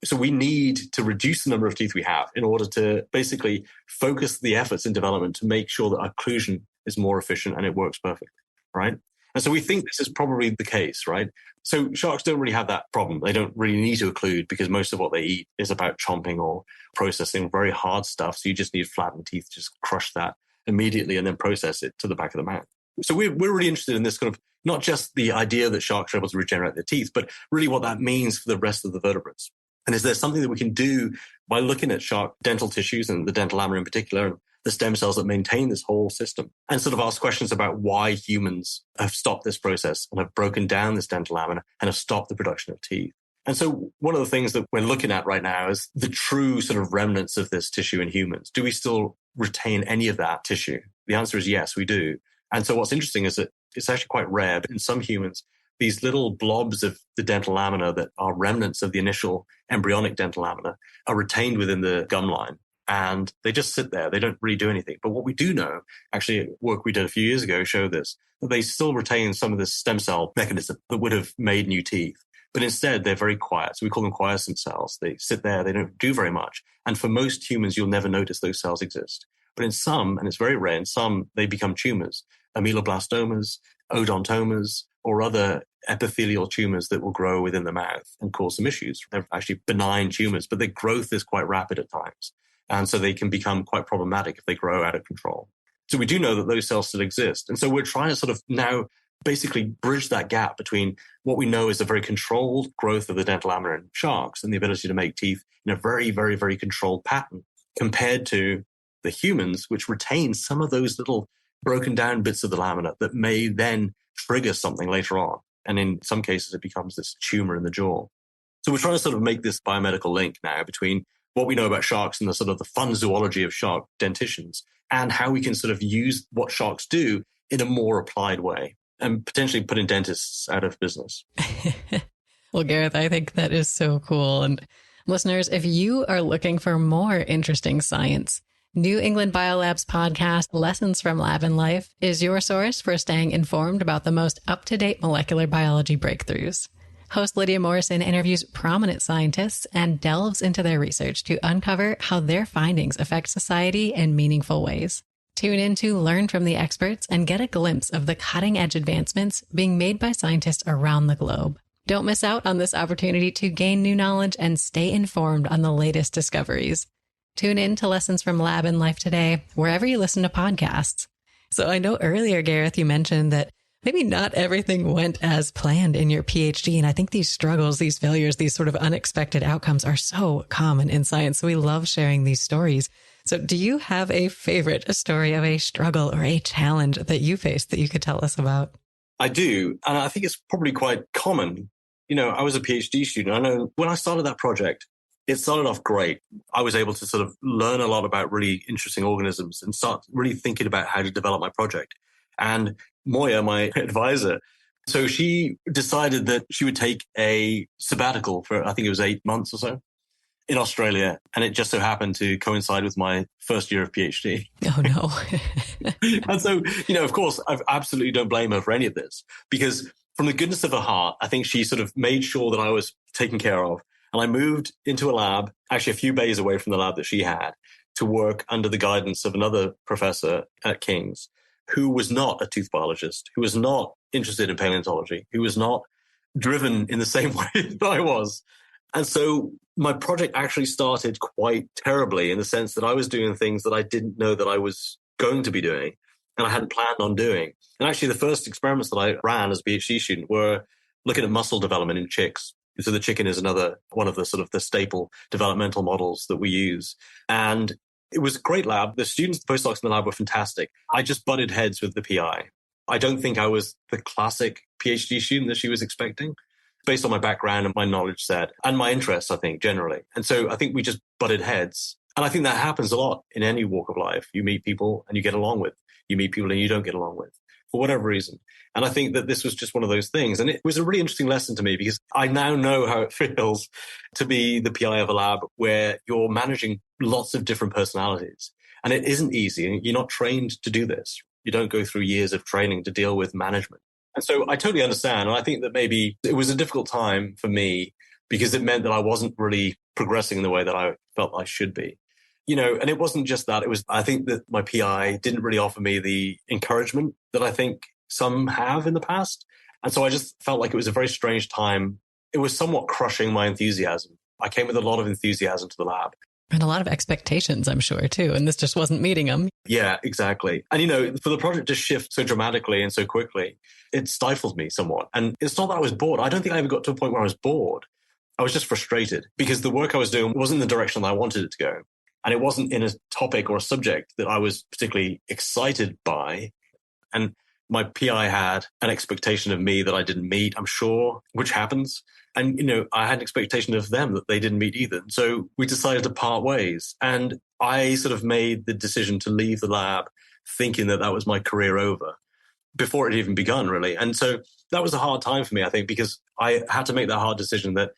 So we need to reduce the number of teeth we have in order to basically focus the efforts in development to make sure that occlusion is more efficient and it works perfectly, right? And so we think this is probably the case, right? So sharks don't really have that problem. They don't really need to occlude because most of what they eat is about chomping or processing very hard stuff. So you just need flattened teeth, just crush that immediately and then process it to the back of the mouth. So we're really interested in this kind of, not just the idea that sharks are able to regenerate their teeth, but really what that means for the rest of the vertebrates. And is there something that we can do by looking at shark dental tissues and the dental lamina in particular, and the stem cells that maintain this whole system, and sort of ask questions about why humans have stopped this process and have broken down this dental lamina and have stopped the production of teeth. And so one of the things that we're looking at right now is the true sort of remnants of this tissue in humans. Do we still retain any of that tissue? The answer is yes, we do. And so what's interesting is that it's actually quite rare, but in some humans, these little blobs of the dental lamina that are remnants of the initial embryonic dental lamina are retained within the gum line. and they just sit there. They don't really do anything. But what we do know, actually, work we did a few years ago showed this, that they still retain some of this stem cell mechanism that would have made new teeth. But instead, they're very quiet. So we call them quiescent cells. They sit there. They don't do very much. And for most humans, you'll never notice those cells exist. But in some, and it's very rare, in some, they become tumors, ameloblastomas, odontomas, or other epithelial tumors that will grow within the mouth and cause some issues. They're actually benign tumors, but their growth is quite rapid at times. And so they can become quite problematic if they grow out of control. So we do know that those cells still exist. And so we're trying to sort of now basically bridge that gap between what we know is a very controlled growth of the dental lamina in sharks and the ability to make teeth in a very, very, very controlled pattern compared to the humans, which retain some of those little broken down bits of the lamina that may then trigger something later on. And in some cases, it becomes this tumor in the jaw. So we're trying to sort of make this biomedical link now between what we know about sharks and the sort of the fun zoology of shark dentitions and how we can sort of use what sharks do in a more applied way and potentially putting dentists out of business. Well, Gareth, I think that is so cool. And listeners, if you are looking for more interesting science, New England Biolab's podcast, Lessons from Lab and Life, is your source for staying informed about the most up-to-date molecular biology breakthroughs. Host Lydia Morrison interviews prominent scientists and delves into their research to uncover how their findings affect society in meaningful ways. Tune in to learn from the experts and get a glimpse of the cutting-edge advancements being made by scientists around the globe. Don't miss out on this opportunity to gain new knowledge and stay informed on the latest discoveries. Tune in to Lessons from Lab and Life today, wherever you listen to podcasts. So I know earlier, Gareth, you mentioned that maybe not everything went as planned in your PhD. And I think these struggles, these failures, these sort of unexpected outcomes are so common in science. So we love sharing these stories. So do you have a favorite story of a struggle or a challenge that you faced that you could tell us about? I do. And I think it's probably quite common. You know, I was a PhD student. I know when I started that project, it started off great. I was able to sort of learn a lot about really interesting organisms and start really thinking about how to develop my project. And Moya, my advisor, so she decided that she would take a sabbatical for, I think it was 8 months or so in Australia. And it just so happened to coincide with my first year of PhD. Oh, no. And so, you know, of course, I absolutely don't blame her for any of this because from the goodness of her heart, I think she sort of made sure that I was taken care of. And I moved into a lab, actually a few bays away from the lab that she had, to work under the guidance of another professor at King's who was not a tooth biologist, who was not interested in paleontology, who was not driven in the same way that I was. And so my project actually started quite terribly in the sense that I was doing things that I didn't know that I was going to be doing and I hadn't planned on doing. And actually the first experiments that I ran as a PhD student were looking at muscle development in chicks. So the chicken is another one of the sort of the staple developmental models that we use. And it was a great lab. The students, the postdocs in the lab were fantastic. I just butted heads with the PI. I don't think I was the classic PhD student that she was expecting based on my background and my knowledge set and my interests, I think, generally. And so I think we just butted heads. And I think that happens a lot in any walk of life. You meet people and you get along with. You meet people and you don't get along with for whatever reason. And I think that this was just one of those things. And it was a really interesting lesson to me because I now know how it feels to be the PI of a lab where you're managing lots of different personalities. And it isn't easy. You're not trained to do this. You don't go through years of training to deal with management. And so I totally understand. And I think that maybe it was a difficult time for me because it meant that I wasn't really progressing in the way that I felt I should be. You know, and it wasn't just that. It was, I think that my PI didn't really offer me the encouragement that I think some have in the past. And so I just felt like it was a very strange time. It was somewhat crushing my enthusiasm. I came with a lot of enthusiasm to the lab. And a lot of expectations, I'm sure, too. And this just wasn't meeting them. Yeah, exactly. And, you know, for the project to shift so dramatically and so quickly, it stifled me somewhat. And it's not that I was bored. I don't think I ever got to a point where I was bored. I was just frustrated because the work I was doing wasn't the direction that I wanted it to go. And it wasn't in a topic or a subject that I was particularly excited by. And my PI had an expectation of me that I didn't meet, I'm sure, which happens. And, you know, I had an expectation of them that they didn't meet either. So we decided to part ways. And I sort of made the decision to leave the lab thinking that that was my career over before it had even begun, really. And so that was a hard time for me, I think, because I had to make that hard decision that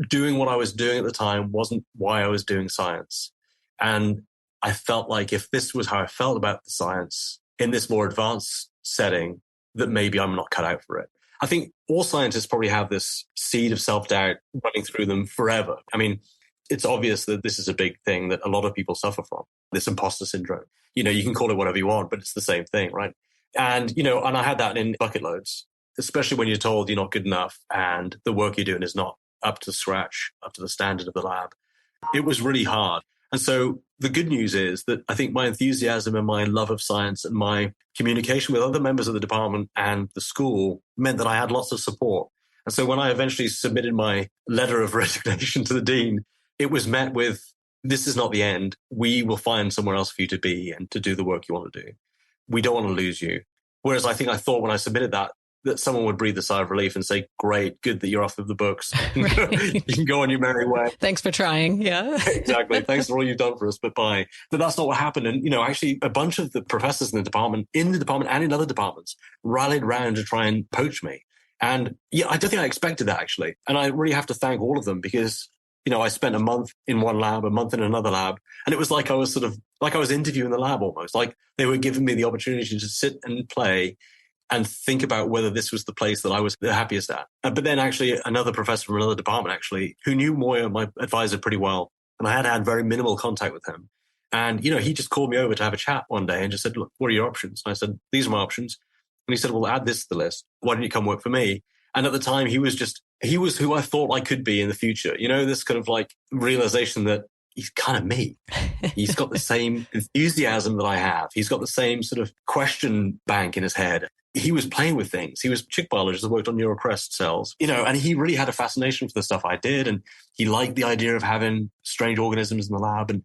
doing what I was doing at the time wasn't why I was doing science. And I felt like if this was how I felt about the science in this more advanced setting, that maybe I'm not cut out for it. I think all scientists probably have this seed of self-doubt running through them forever. I mean, it's obvious that this is a big thing that a lot of people suffer from, this imposter syndrome. You know, you can call it whatever you want, but it's the same thing, right? And, you know, and I had that in bucket loads, especially when you're told you're not good enough and the work you're doing is not up to scratch, up to the standard of the lab. It was really hard. And so the good news is that I think my enthusiasm and my love of science and my communication with other members of the department and the school meant that I had lots of support. And so when I eventually submitted my letter of resignation to the dean, it was met with, this is not the end. We will find somewhere else for you to be and to do the work you want to do. We don't want to lose you. Whereas I think I thought when I submitted that someone would breathe a sigh of relief and say, great, good that you're off of the books. Right. You can go on your merry way. Thanks for trying. Yeah. Exactly. Thanks for all you've done for us, but bye. But that's not what happened. And, you know, actually a bunch of the professors in the department and in other departments rallied round to try and poach me. And yeah, I don't think I expected that actually. And I really have to thank all of them because, you know, I spent a month in one lab, a month in another lab. And it was like I was interviewing the lab almost, like they were giving me the opportunity to sit and play and think about whether this was the place that I was the happiest at. But then actually another professor from another department actually, who knew Moya, my advisor, pretty well, and I had very minimal contact with him. And, you know, he just called me over to have a chat one day and just said, look, what are your options? And I said, these are my options. And he said, well, add this to the list. Why don't you come work for me? And at the time, he was who I thought I could be in the future. You know, this kind of like realization that he's kind of me. He's got the same enthusiasm that I have. He's got the same sort of question bank in his head. He was playing with things. He was a chick biologist that worked on neuropressed cells, you know, and he really had a fascination for the stuff I did. And he liked the idea of having strange organisms in the lab. And,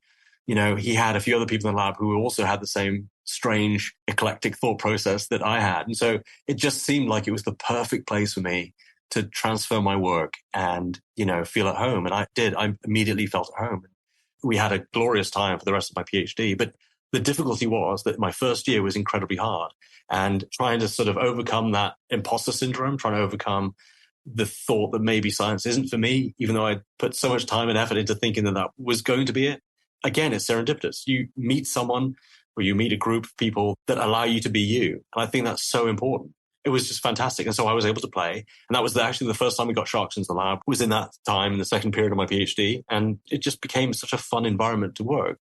you know, he had a few other people in the lab who also had the same strange, eclectic thought process that I had. And so it just seemed like it was the perfect place for me to transfer my work and, you know, feel at home. And I did. I immediately felt at home. We had a glorious time for the rest of my PhD. But the difficulty was that my first year was incredibly hard. And trying to sort of overcome that imposter syndrome, trying to overcome the thought that maybe science isn't for me, even though I put so much time and effort into thinking that that was going to be it. Again, it's serendipitous. You meet someone or you meet a group of people that allow you to be you. And I think that's so important. It was just fantastic. And so I was able to play. And that was actually the first time we got sharks into the lab was in that time, in the second period of my PhD. And it just became such a fun environment to work.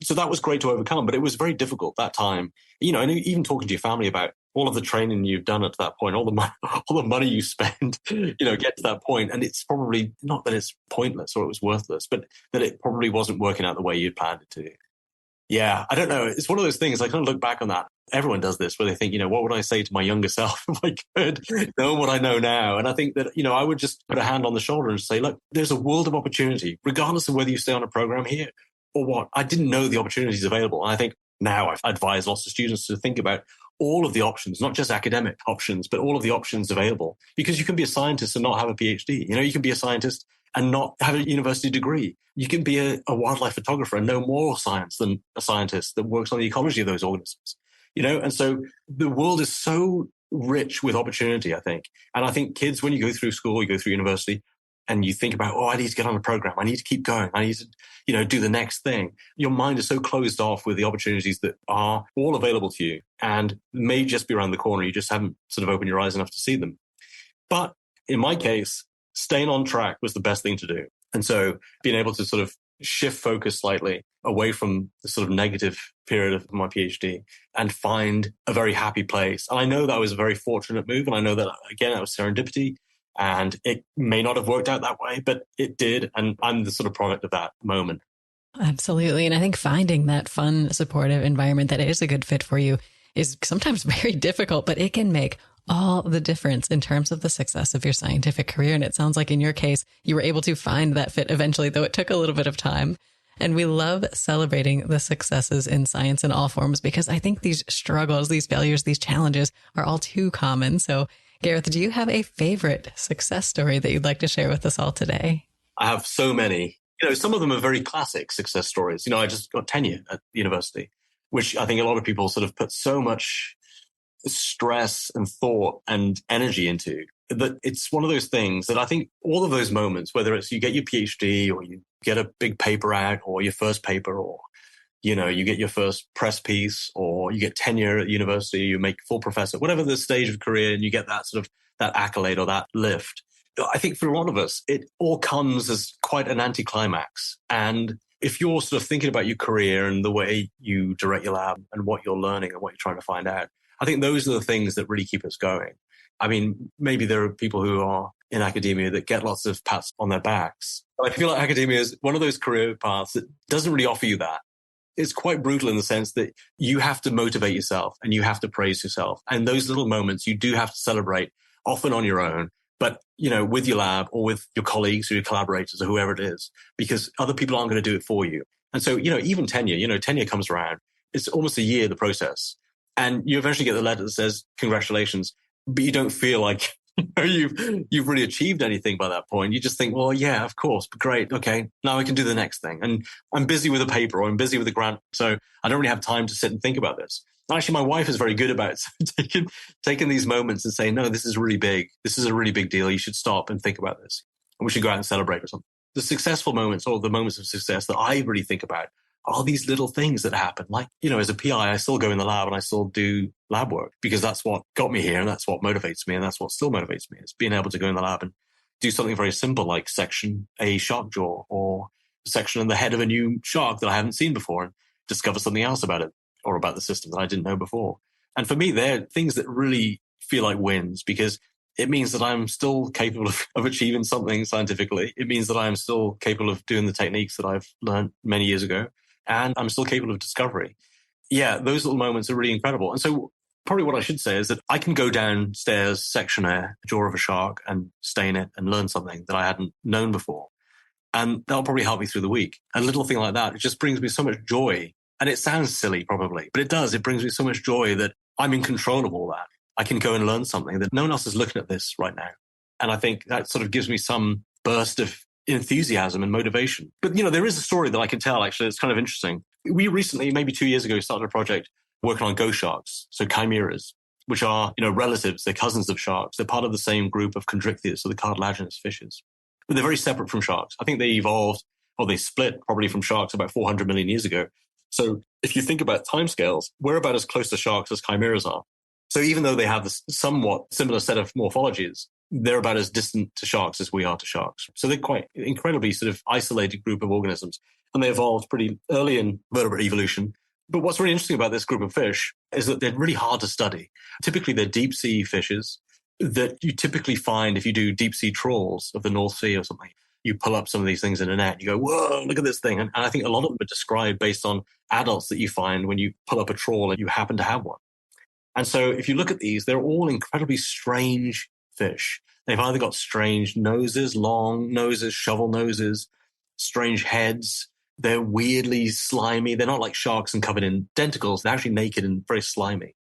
So that was great to overcome, but it was very difficult that time. You know, and even talking to your family about all of the training you've done up to that point, all the money you spend, you know, get to that point. And it's probably not that it's pointless or it was worthless, but that it probably wasn't working out the way you'd planned it to. Yeah, I don't know. It's one of those things. I kind of look back on that. Everyone does this where they think, you know, what would I say to my younger self if I could know what I know now? And I think that, you know, I would just put a hand on the shoulder and say, look, there's a world of opportunity, regardless of whether you stay on a program here or what. I didn't know the opportunities available. And I think now I advise lots of students to think about all of the options, not just academic options, but all of the options available. Because you can be a scientist and not have a PhD. You know, you can be a scientist and not have a university degree. You can be a wildlife photographer and know more science than a scientist that works on the ecology of those organisms. You know, and so the world is so rich with opportunity, I think. And I think kids, when you go through school, you go through university, and you think about, oh, I need to get on a program. I need to keep going. I need to, you know, do the next thing. Your mind is so closed off with the opportunities that are all available to you and may just be around the corner. You just haven't sort of opened your eyes enough to see them. But in my case, staying on track was the best thing to do. And so being able to sort of shift focus slightly away from the sort of negative period of my PhD and find a very happy place. And I know that was a very fortunate move. And I know that, again, that was serendipity. And it may not have worked out that way, but it did. And I'm the sort of product of that moment. Absolutely. And I think finding that fun, supportive environment that is a good fit for you is sometimes very difficult, but it can make all the difference in terms of the success of your scientific career. And it sounds like in your case, you were able to find that fit eventually, though it took a little bit of time. And we love celebrating the successes in science in all forms, because I think these struggles, these failures, these challenges are all too common. So Gareth, do you have a favorite success story that you'd like to share with us all today? I have so many. You know, some of them are very classic success stories. You know, I just got tenure at university, which I think a lot of people sort of put so much stress and thought and energy into that it's one of those things that I think all of those moments, whether it's you get your PhD or you get a big paper out or your first paper or you get your first press piece, or you get tenure at university, you make full professor, whatever the stage of career, and you get that sort of that accolade or that lift. I think for a lot of us, it all comes as quite an anticlimax. And if you're sort of thinking about your career and the way you direct your lab and what you're learning and what you're trying to find out, I think those are the things that really keep us going. I mean, maybe there are people who are in academia that get lots of pats on their backs. But I feel like academia is one of those career paths that doesn't really offer you that. It's quite brutal in the sense that you have to motivate yourself and you have to praise yourself. And those little moments you do have to celebrate, often on your own, but, with your lab or with your colleagues or your collaborators or whoever it is, because other people aren't going to do it for you. And so, even tenure comes around. It's almost a year, the process. And you eventually get the letter that says, congratulations, but you don't feel like you've really achieved anything by that point. You just think, well, yeah, of course, great. Okay, now I can do the next thing. And I'm busy with a paper or I'm busy with a grant. So I don't really have time to sit and think about this. And actually, my wife is very good about taking these moments and saying, no, this is really big. This is a really big deal. You should stop and think about this. And we should go out and celebrate or something. The successful moments or the moments of success that I really think about are these little things that happen. Like, as a PI, I still go in the lab and I still do lab work because that's what got me here and that's what motivates me and that's what still motivates me. It's being able to go in the lab and do something very simple like section a shark jaw or section the head of a new shark that I haven't seen before and discover something else about it or about the system that I didn't know before. And for me, they're things that really feel like wins because it means that I'm still capable of achieving something scientifically. It means that I am still capable of doing the techniques that I've learned many years ago. And I'm still capable of discovery. Yeah, those little moments are really incredible. And so probably what I should say is that I can go downstairs, section a jaw of a shark and stay in it and learn something that I hadn't known before. And that'll probably help me through the week. A little thing like that, it just brings me so much joy. And it sounds silly probably, but it does. It brings me so much joy that I'm in control of all that. I can go and learn something that no one else is looking at this right now. And I think that sort of gives me some burst of enthusiasm and motivation. But, there is a story that I can tell, actually. It's kind of interesting. We recently, maybe 2 years ago, started a project working on ghost sharks. So chimeras, which are, relatives. They're cousins of sharks. They're part of the same group of chondrichthyes, so the cartilaginous fishes. But they're very separate from sharks. I think they evolved, or they split probably from sharks about 400 million years ago. So if you think about timescales, we're about as close to sharks as chimeras are. So even though they have this somewhat similar set of morphologies, they're about as distant to sharks as we are to sharks. So they're quite incredibly sort of isolated group of organisms. And they evolved pretty early in vertebrate evolution. But what's really interesting about this group of fish is that they're really hard to study. Typically, they're deep sea fishes that you typically find if you do deep sea trawls of the North Sea or something. You pull up some of these things in a net, you go, whoa, look at this thing. And I think a lot of them are described based on adults that you find when you pull up a trawl and you happen to have one. And so if you look at these, they're all incredibly strange fish. They've either got strange noses, long noses, shovel noses, strange heads. They're weirdly slimy. They're not like sharks and covered in denticles. They're actually naked and very slimy.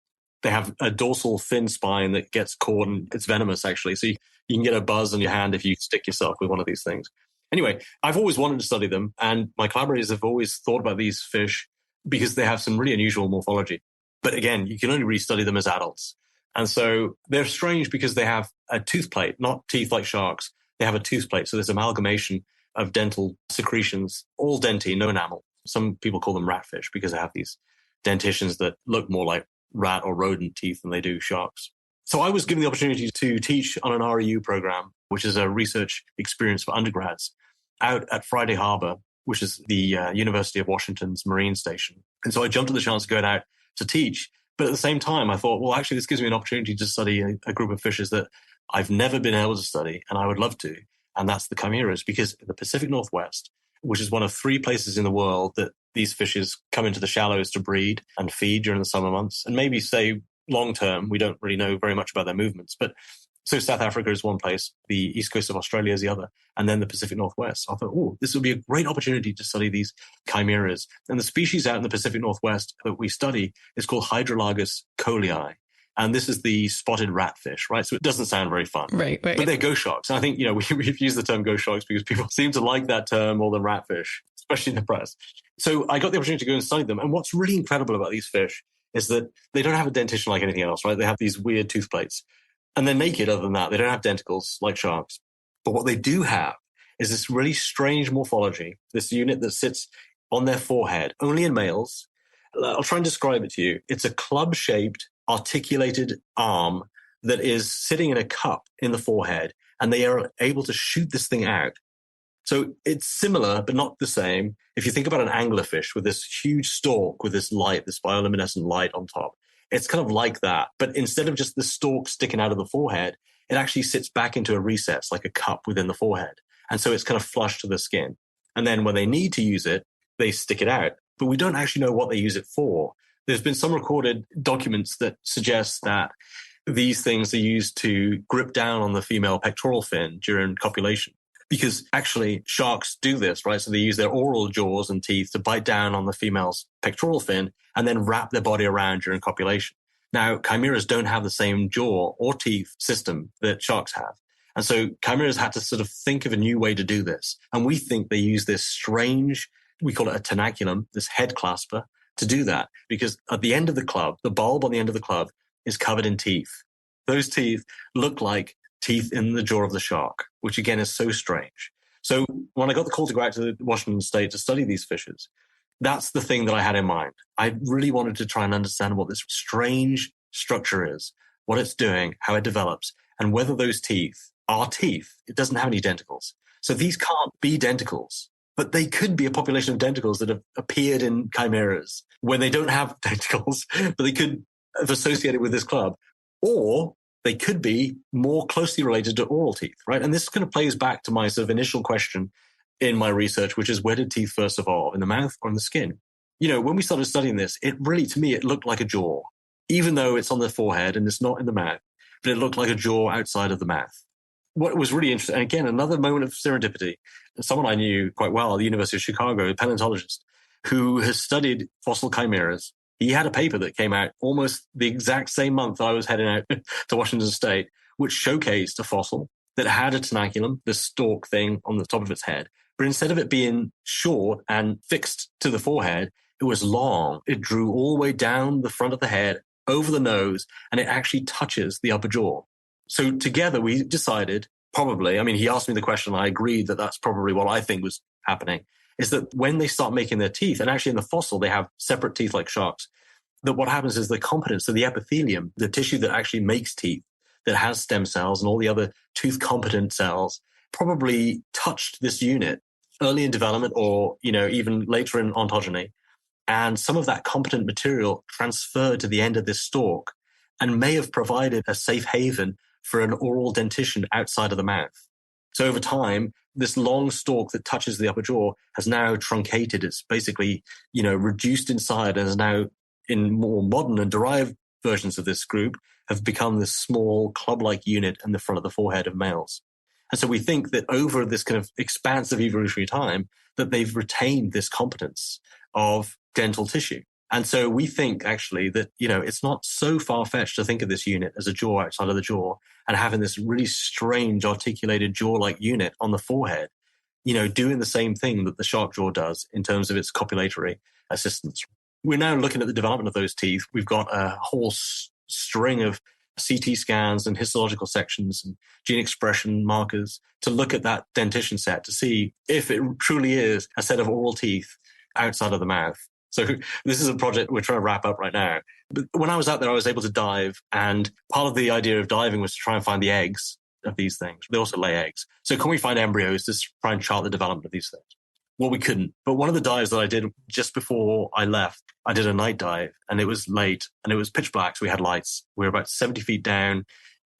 They have a dorsal fin spine that gets caught and it's venomous, actually. So you can get a buzz on your hand if you stick yourself with one of these things. Anyway, I've always wanted to study them. And my collaborators have always thought about these fish because they have some really unusual morphology. But again, you can only really study them as adults. And so they're strange because they have a tooth plate, not teeth like sharks. They have a tooth plate. So there's amalgamation of dental secretions, all dentine, no enamel. Some people call them ratfish because they have these dentitions that look more like rat or rodent teeth than they do sharks. So I was given the opportunity to teach on an REU program, which is a research experience for undergrads, out at Friday Harbor, which is the University of Washington's Marine Station. And so I jumped at the chance of going out to teach. But at the same time, I thought, well, actually, this gives me an opportunity to study a group of fishes that I've never been able to study, and I would love to. And that's the chimeras, because the Pacific Northwest, which is one of 3 places in the world that these fishes come into the shallows to breed and feed during the summer months, and maybe say long term, we don't really know very much about their movements. But so South Africa is one place, the east coast of Australia is the other, and then the Pacific Northwest. So I thought, oh, this would be a great opportunity to study these chimeras. And the species out in the Pacific Northwest that we study is called Hydrolagus colei. And this is the spotted ratfish, right? So it doesn't sound very fun. Right. But they're ghost sharks. And I think, we've used the term ghost sharks because people seem to like that term more than ratfish, especially in the press. So I got the opportunity to go and study them. And what's really incredible about these fish is that they don't have a dentition like anything else, right? They have these weird tooth plates. And they're naked other than that. They don't have denticles like sharks. But what they do have is this really strange morphology, this unit that sits on their forehead, only in males. I'll try and describe it to you. It's a club-shaped, articulated arm that is sitting in a cup in the forehead, and they are able to shoot this thing out. So it's similar, but not the same. If you think about an anglerfish with this huge stalk with this light, this bioluminescent light on top, it's kind of like that. But instead of just the stalk sticking out of the forehead, it actually sits back into a recess, like a cup within the forehead. And so it's kind of flush to the skin. And then when they need to use it, they stick it out. But we don't actually know what they use it for. There's been some recorded documents that suggest that these things are used to grip down on the female pectoral fin during copulation. Because actually sharks do this, right? So they use their oral jaws and teeth to bite down on the female's pectoral fin and then wrap their body around during copulation. Now, chimeras don't have the same jaw or teeth system that sharks have. And so chimeras had to sort of think of a new way to do this. And we think they use this strange, we call it a tenaculum, this head clasper, to do that. Because at the end of the club, the bulb on the end of the club is covered in teeth. Those teeth look like teeth in the jaw of the shark, which again is so strange. So when I got the call to go out to Washington State to study these fishes, that's the thing that I had in mind. I really wanted to try and understand what this strange structure is, what it's doing, how it develops, and whether those teeth are teeth. It doesn't have any denticles. So these can't be denticles, but they could be a population of denticles that have appeared in chimeras when they don't have denticles, but they could have associated with this club. Or they could be more closely related to oral teeth, right? And this kind of plays back to my sort of initial question in my research, which is where did teeth first evolve, in the mouth or in the skin? You know, when we started studying this, it really, to me, it looked like a jaw, even though it's on the forehead and it's not in the mouth, but it looked like a jaw outside of the mouth. What was really interesting, and again, another moment of serendipity, someone I knew quite well at the University of Chicago, a paleontologist, who has studied fossil chimeras. He had a paper that came out almost the exact same month I was heading out to Washington State, which showcased a fossil that had a tenaculum, this stalk thing on the top of its head. But instead of it being short and fixed to the forehead, it was long. It drew all the way down the front of the head, over the nose, and it actually touches the upper jaw. So together we decided, probably, I mean, he asked me the question, and I agreed that that's probably what I think was happening, is that when they start making their teeth, and actually in the fossil, they have separate teeth like sharks, that what happens is the competence, so the epithelium, the tissue that actually makes teeth, that has stem cells and all the other tooth-competent cells, probably touched this unit early in development or, you know, even later in ontogeny. And some of that competent material transferred to the end of this stalk and may have provided a safe haven for an oral dentition outside of the mouth. So over time, this long stalk that touches the upper jaw has now truncated. It's basically, you know, reduced inside and is now in more modern and derived versions of this group have become this small club-like unit in the front of the forehead of males. And so we think that over this kind of expanse of evolutionary time, that they've retained this competence of dental tissue. And so we think actually that, you know, it's not so far-fetched to think of this unit as a jaw outside of the jaw and having this really strange articulated jaw-like unit on the forehead, you know, doing the same thing that the shark jaw does in terms of its copulatory assistance. We're now looking at the development of those teeth. We've got a whole string of CT scans and histological sections and gene expression markers to look at that dentition set to see if it truly is a set of oral teeth outside of the mouth. So this is a project we're trying to wrap up right now. But when I was out there, I was able to dive. And part of the idea of diving was to try and find the eggs of these things. They also lay eggs. So can we find embryos to try and chart the development of these things? Well, we couldn't. But one of the dives that I did just before I left, I did a night dive and it was late and it was pitch black. So we had lights. We were about 70 feet down.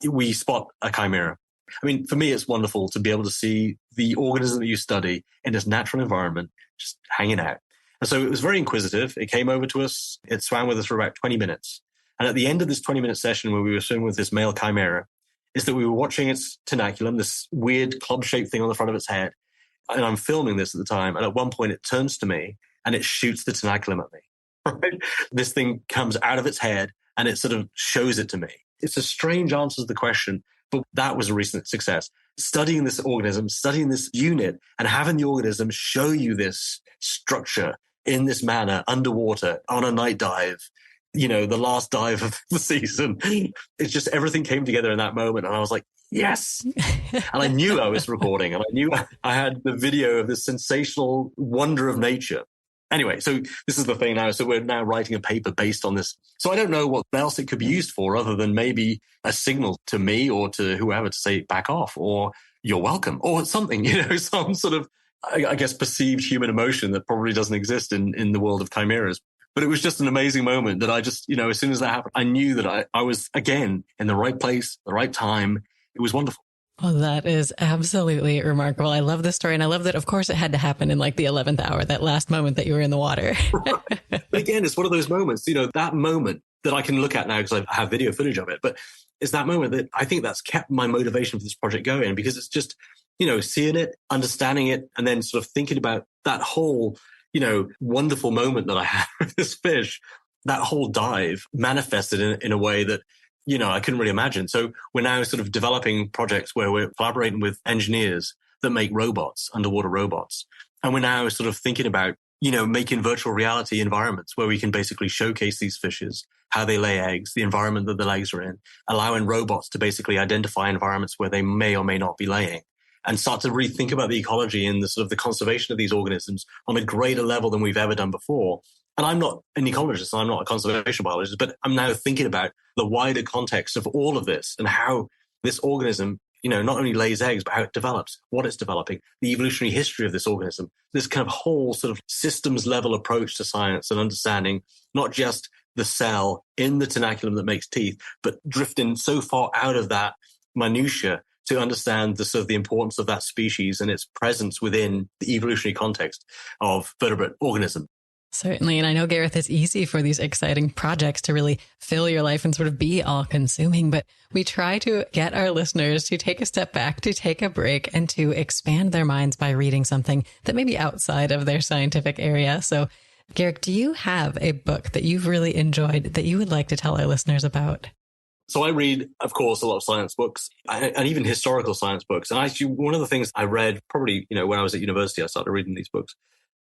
We spot a chimera. I mean, for me, it's wonderful to be able to see the organism that you study in its natural environment, just hanging out. And so it was very inquisitive. It came over to us. It swam with us for about 20 minutes. And at the end of this 20-minute session where we were swimming with this male chimera, is that we were watching its tenaculum, this weird club-shaped thing on the front of its head. And I'm filming this at the time. And at one point it turns to me and it shoots the tenaculum at me. Right? This thing comes out of its head and it sort of shows it to me. It's a strange answer to the question, but that was a recent success. Studying this organism, studying this unit, and having the organism show you this structure in this manner underwater on a night dive, you know, the last dive of the season. It's just everything came together in that moment. And I was like, yes. And I knew I was recording and I knew I had the video of this sensational wonder of nature. Anyway, so this is the thing now. So we're now writing a paper based on this. So I don't know what else it could be used for other than maybe a signal to me or to whoever to say back off or you're welcome or something, some sort of, I guess, perceived human emotion that probably doesn't exist in the world of chimeras. But it was just an amazing moment that I just, as soon as that happened, I knew that I was, again, in the right place, the right time. It was wonderful. Oh, that is absolutely remarkable. I love this story. And I love that, of course, it had to happen in like the 11th hour, that last moment that you were in the water. Again, it's one of those moments, that moment that I can look at now because I have video footage of it. But it's that moment that I think that's kept my motivation for this project going because it's just, seeing it, understanding it, and then sort of thinking about that whole, wonderful moment that I had with this fish, that whole dive manifested in a way that, I couldn't really imagine. So we're now sort of developing projects where we're collaborating with engineers that make robots, underwater robots. And we're now sort of thinking about, making virtual reality environments where we can basically showcase these fishes, how they lay eggs, the environment that the legs are in, allowing robots to basically identify environments where they may or may not be laying and start to really think about the ecology and the sort of the conservation of these organisms on a greater level than we've ever done before. And I'm not an ecologist, I'm not a conservation biologist, but I'm now thinking about the wider context of all of this and how this organism, not only lays eggs, but how it develops, what it's developing, the evolutionary history of this organism, this kind of whole sort of systems level approach to science and understanding not just the cell in the tenaculum that makes teeth, but drifting so far out of that minutia to understand the sort of the importance of that species and its presence within the evolutionary context of vertebrate organism. Certainly. And I know, Gareth, it's easy for these exciting projects to really fill your life and sort of be all consuming. But we try to get our listeners to take a step back, to take a break, and to expand their minds by reading something that may be outside of their scientific area. So, Gareth, do you have a book that you've really enjoyed that you would like to tell our listeners about? So I read, of course, a lot of science books and even historical science books. And actually, one of the things I read probably, when I was at university, I started reading these books.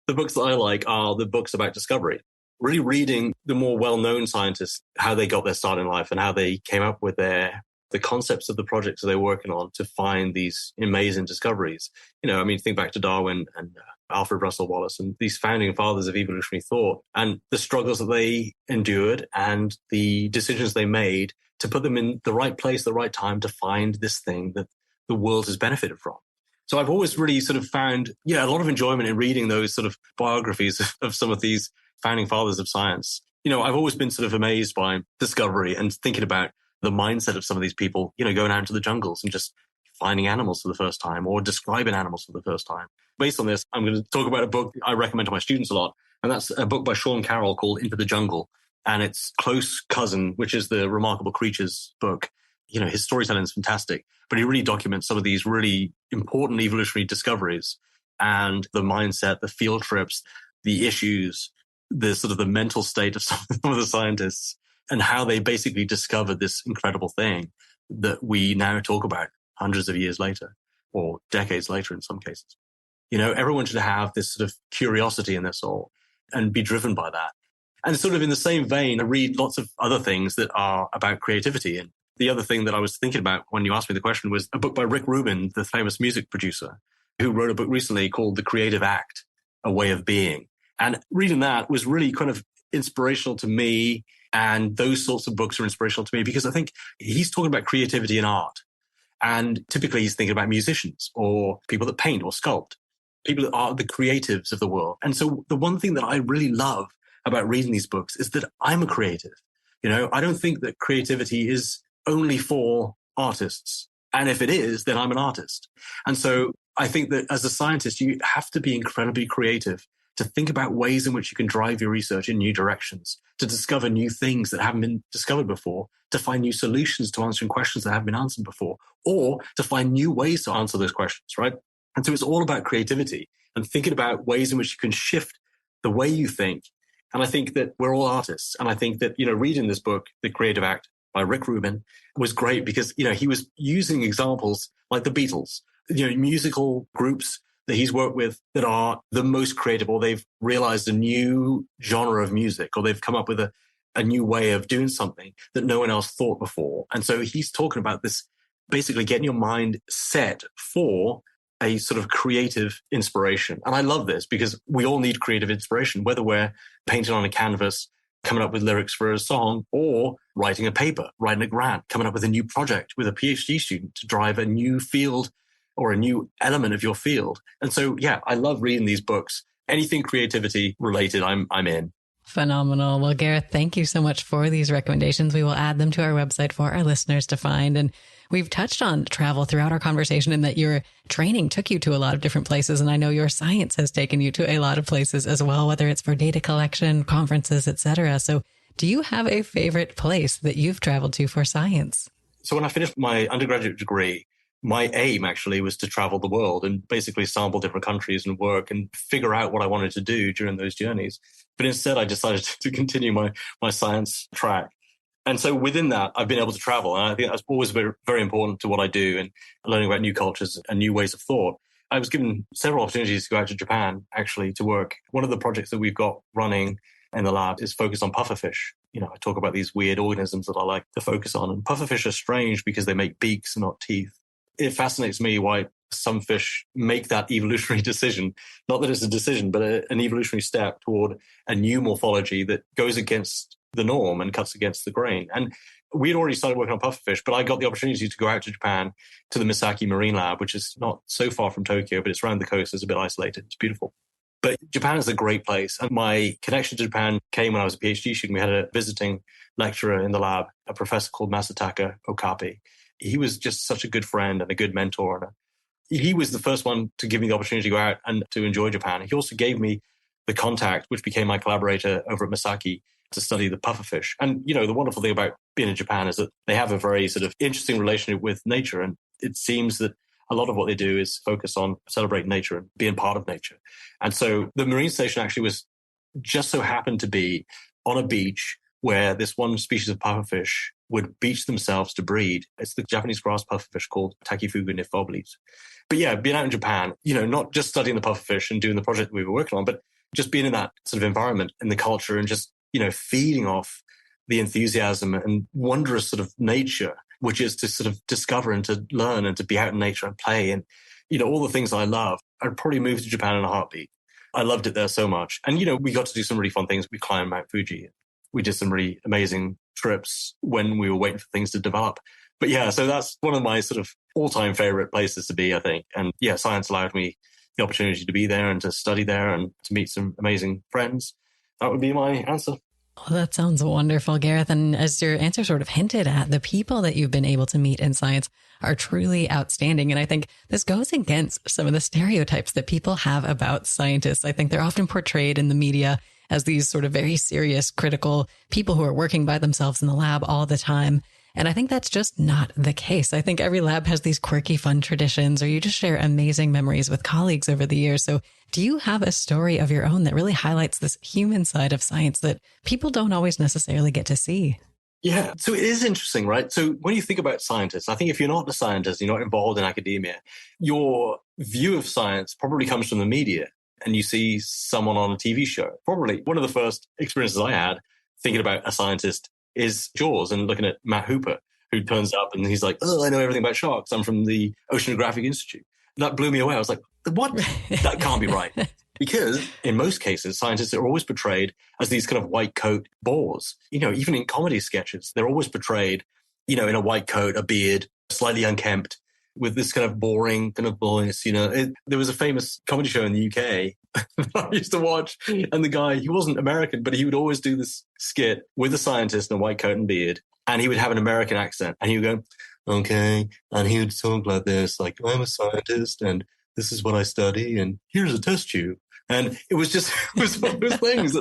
The books that I like are the books about discovery, really reading the more well-known scientists, how they got their start in life and how they came up with the concepts of the projects that they were working on to find these amazing discoveries. Think back to Darwin and Alfred Russel Wallace and these founding fathers of evolutionary thought and the struggles that they endured and the decisions they made to put them in the right place, the right time to find this thing that the world has benefited from. So I've always really sort of found, a lot of enjoyment in reading those sort of biographies of some of these founding fathers of science. I've always been sort of amazed by discovery and thinking about the mindset of some of these people, going out into the jungles and just finding animals for the first time or describing animals for the first time. Based on this, I'm going to talk about a book I recommend to my students a lot. And that's a book by Sean Carroll called Into the Jungle. And its close cousin, which is the Remarkable Creatures book. His storytelling is fantastic, but he really documents some of these really important evolutionary discoveries and the mindset, the field trips, the issues, the sort of the mental state of some of the scientists and how they basically discovered this incredible thing that we now talk about hundreds of years later or decades later in some cases. Everyone should have this sort of curiosity in their soul and be driven by that. And sort of in the same vein, I read lots of other things that are about creativity. And the other thing that I was thinking about when you asked me the question was a book by Rick Rubin, the famous music producer, who wrote a book recently called The Creative Act, A Way of Being. And reading that was really kind of inspirational to me. And those sorts of books are inspirational to me because I think he's talking about creativity in art. And typically he's thinking about musicians or people that paint or sculpt, people that are the creatives of the world. And so the one thing that I really love about reading these books is that I'm a creative. I don't think that creativity is only for artists. And if it is, then I'm an artist. And so I think that as a scientist, you have to be incredibly creative to think about ways in which you can drive your research in new directions, to discover new things that haven't been discovered before, to find new solutions to answering questions that haven't been answered before, or to find new ways to answer those questions, right? And so it's all about creativity and thinking about ways in which you can shift the way you think. And I think that we're all artists. And I think that, reading this book, The Creative Act by Rick Rubin, was great because, he was using examples like the Beatles, musical groups that he's worked with that are the most creative, or they've realized a new genre of music, or they've come up with a new way of doing something that no one else thought before. And so he's talking about this, basically getting your mind set for a sort of creative inspiration. And I love this because we all need creative inspiration, whether we're painting on a canvas, coming up with lyrics for a song, or writing a paper, writing a grant, coming up with a new project with a PhD student to drive a new field or a new element of your field. And so, yeah, I love reading these books. Anything creativity related, I'm in. Phenomenal. Well, Gareth, thank you so much for these recommendations. We will add them to our website for our listeners to find. And we've touched on travel throughout our conversation and that your training took you to a lot of different places. And I know your science has taken you to a lot of places as well, whether it's for data collection, conferences, etc. So do you have a favorite place that you've traveled to for science? So when I finished my undergraduate degree, my aim actually was to travel the world and basically sample different countries and work and figure out what I wanted to do during those journeys. But instead, I decided to continue my science track. And so within that, I've been able to travel. And I think that's always very, very important to what I do and learning about new cultures and new ways of thought. I was given several opportunities to go out to Japan, actually, to work. One of the projects that we've got running in the lab is focused on pufferfish. You know, I talk about these weird organisms that I like to focus on. And pufferfish are strange because they make beaks and not teeth. It fascinates me why some fish make that evolutionary decision. Not that it's a decision, but an evolutionary step toward a new morphology that goes against the norm and cuts against the grain. And we had already started working on pufferfish, but I got the opportunity to go out to Japan to the Misaki Marine Lab, which is not so far from Tokyo, but it's around the coast. It's a bit isolated. It's beautiful. But Japan is a great place. And my connection to Japan came when I was a PhD student. We had a visiting lecturer in the lab, a professor called Masataka Okabe. He was just such a good friend and a good mentor. He was the first one to give me the opportunity to go out and to enjoy Japan. He also gave me the contact, which became my collaborator over at Misaki, to study the pufferfish. And, you know, the wonderful thing about being in Japan is that they have a very sort of interesting relationship with nature. And it seems that a lot of what they do is focus on celebrating nature and being part of nature. And so the marine station actually was just so happened to be on a beach where this one species of pufferfish would beach themselves to breed. It's the Japanese grass pufferfish called Takifugu nifoblis. But yeah, being out in Japan, you know, not just studying the pufferfish and doing the project that we were working on, but just being in that sort of environment in the culture and just, you know, feeding off the enthusiasm and wondrous sort of nature, which is to sort of discover and to learn and to be out in nature and play and, you know, all the things I love. I'd probably move to Japan in a heartbeat. I loved it there so much. And, you know, we got to do some really fun things. We climbed Mount Fuji. We did some really amazing trips when we were waiting for things to develop. But yeah, so that's one of my sort of all-time favorite places to be, I think. And yeah, science allowed me the opportunity to be there and to study there and to meet some amazing friends. That would be my answer. Oh, that sounds wonderful, Gareth. And as your answer sort of hinted at, the people that you've been able to meet in science are truly outstanding. And I think this goes against some of the stereotypes that people have about scientists. I think they're often portrayed in the media as these sort of very serious, critical people who are working by themselves in the lab all the time. And I think that's just not the case. I think every lab has these quirky, fun traditions, or you just share amazing memories with colleagues over the years. So do you have a story of your own that really highlights this human side of science that people don't always necessarily get to see? Yeah, so it is interesting, right? So when you think about scientists, I think if you're not a scientist, you're not involved in academia, your view of science probably comes from the media. And you see someone on a TV show. Probably one of the first experiences I had thinking about a scientist is Jaws and looking at Matt Hooper, who turns up and he's like, oh, I know everything about sharks. I'm from the Oceanographic Institute. That blew me away. I was like, what? That can't be right. Because in most cases, scientists are always portrayed as these kind of white coat bores. You know, even in comedy sketches, they're always portrayed, you know, in a white coat, a beard, slightly unkempt, with this kind of boring kind of voice, you know. There was a famous comedy show in the UK that I used to watch, and the guy, he wasn't American, but he would always do this skit with a scientist in a white coat and beard, and he would have an American accent, and he would go, okay, and he would talk like this, like, I'm a scientist, and this is what I study, and here's a test tube. And it was just, it was one of those things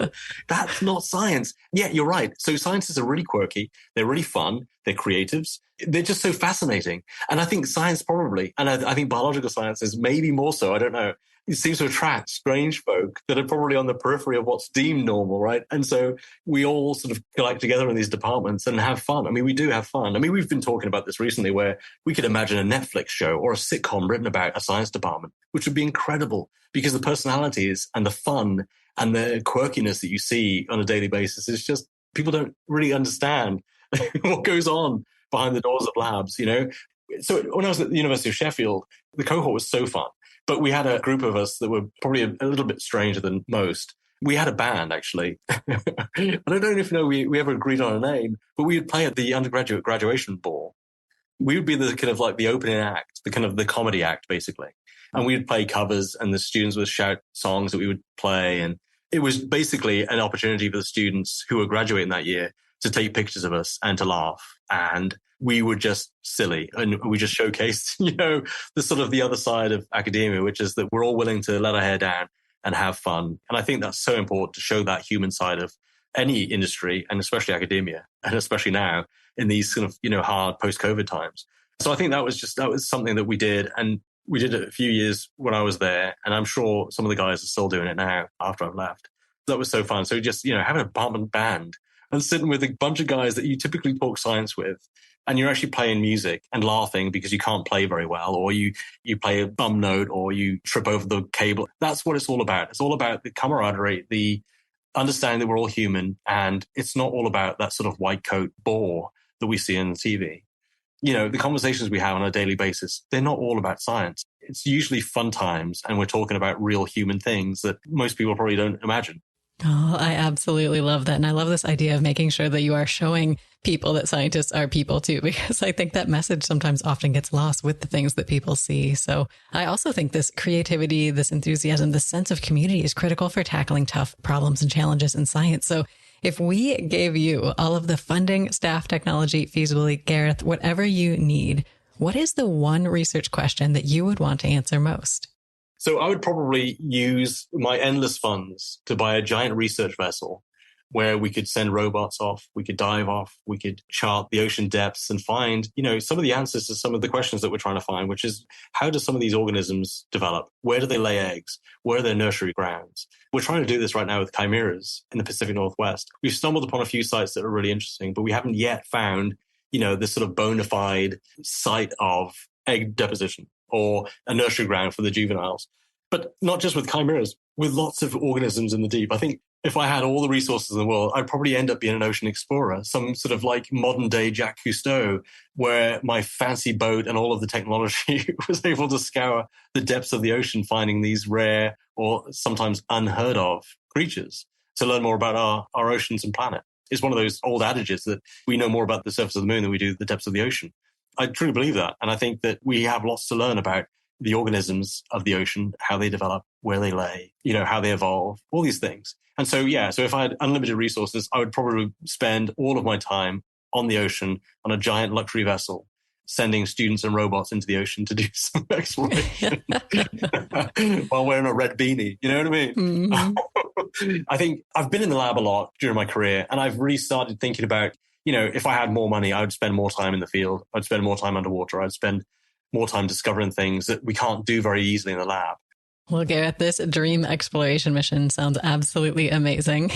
that's not science. Yeah, you're right. So scientists are really quirky. They're really fun. They're creatives. They're just so fascinating. And I think science probably, and I think biological sciences maybe more so, I don't know, it seems to attract strange folk that are probably on the periphery of what's deemed normal, right? And so we all sort of collect together in these departments and have fun. I mean, we do have fun. I mean, we've been talking about this recently where we could imagine a Netflix show or a sitcom written about a science department, which would be incredible because the personalities and the fun and the quirkiness that you see on a daily basis is just, people don't really understand what goes on behind the doors of labs, you know? So when I was at the University of Sheffield, the cohort was so fun. But we had a group of us that were probably a little bit stranger than most. We had a band, actually. I don't know if you know we ever agreed on a name, but we would play at the undergraduate graduation ball. We would be the kind of like the opening act, the kind of the comedy act, basically. And we would play covers and the students would shout songs that we would play. And it was basically an opportunity for the students who were graduating that year to take pictures of us and to laugh. And we were just silly. And we just showcased, the sort of the other side of academia, which is that we're all willing to let our hair down and have fun. And I think that's so important to show that human side of any industry, and especially academia, and especially now in these kind of, hard post-COVID times. So I think that was something that we did. And we did it a few years when I was there. And I'm sure some of the guys are still doing it now after I've left. That was so fun. So just, having a band and sitting with a bunch of guys that you typically talk science with, and you're actually playing music and laughing because you can't play very well, or you play a bum note, or you trip over the cable. That's what it's all about. It's all about the camaraderie, the understanding that we're all human, and it's not all about that sort of white coat bore that we see on TV. The conversations we have on a daily basis, they're not all about science. It's usually fun times, and we're talking about real human things that most people probably don't imagine. Oh, I absolutely love that. And I love this idea of making sure that you are showing people that scientists are people too, because I think that message sometimes often gets lost with the things that people see. So I also think this creativity, this enthusiasm, this sense of community is critical for tackling tough problems and challenges in science. So if we gave you all of the funding, staff, technology, feasibly, Gareth, whatever you need, what is the one research question that you would want to answer most? So I would probably use my endless funds to buy a giant research vessel where we could send robots off, we could dive off, we could chart the ocean depths and find, some of the answers to some of the questions that we're trying to find, which is how do some of these organisms develop? Where do they lay eggs? Where are their nursery grounds? We're trying to do this right now with chimeras in the Pacific Northwest. We've stumbled upon a few sites that are really interesting, but we haven't yet found, this sort of bona fide site of egg deposition or a nursery ground for the juveniles. But not just with chimeras, with lots of organisms in the deep. I think if I had all the resources in the world, I'd probably end up being an ocean explorer, some sort of like modern day Jacques Cousteau, where my fancy boat and all of the technology was able to scour the depths of the ocean, finding these rare or sometimes unheard of creatures to learn more about our oceans and planet. It's one of those old adages that we know more about the surface of the moon than we do the depths of the ocean. I truly believe that. And I think that we have lots to learn about the organisms of the ocean, how they develop, where they lay, how they evolve, all these things. And so, so if I had unlimited resources, I would probably spend all of my time on the ocean on a giant luxury vessel, sending students and robots into the ocean to do some exploration while wearing a red beanie. You know what I mean? Mm-hmm. I think I've been in the lab a lot during my career, and I've really started thinking about, if I had more money, I would spend more time in the field. I'd spend more time underwater. I'd spend more time discovering things that we can't do very easily in the lab. Well, Gareth, this dream exploration mission sounds absolutely amazing.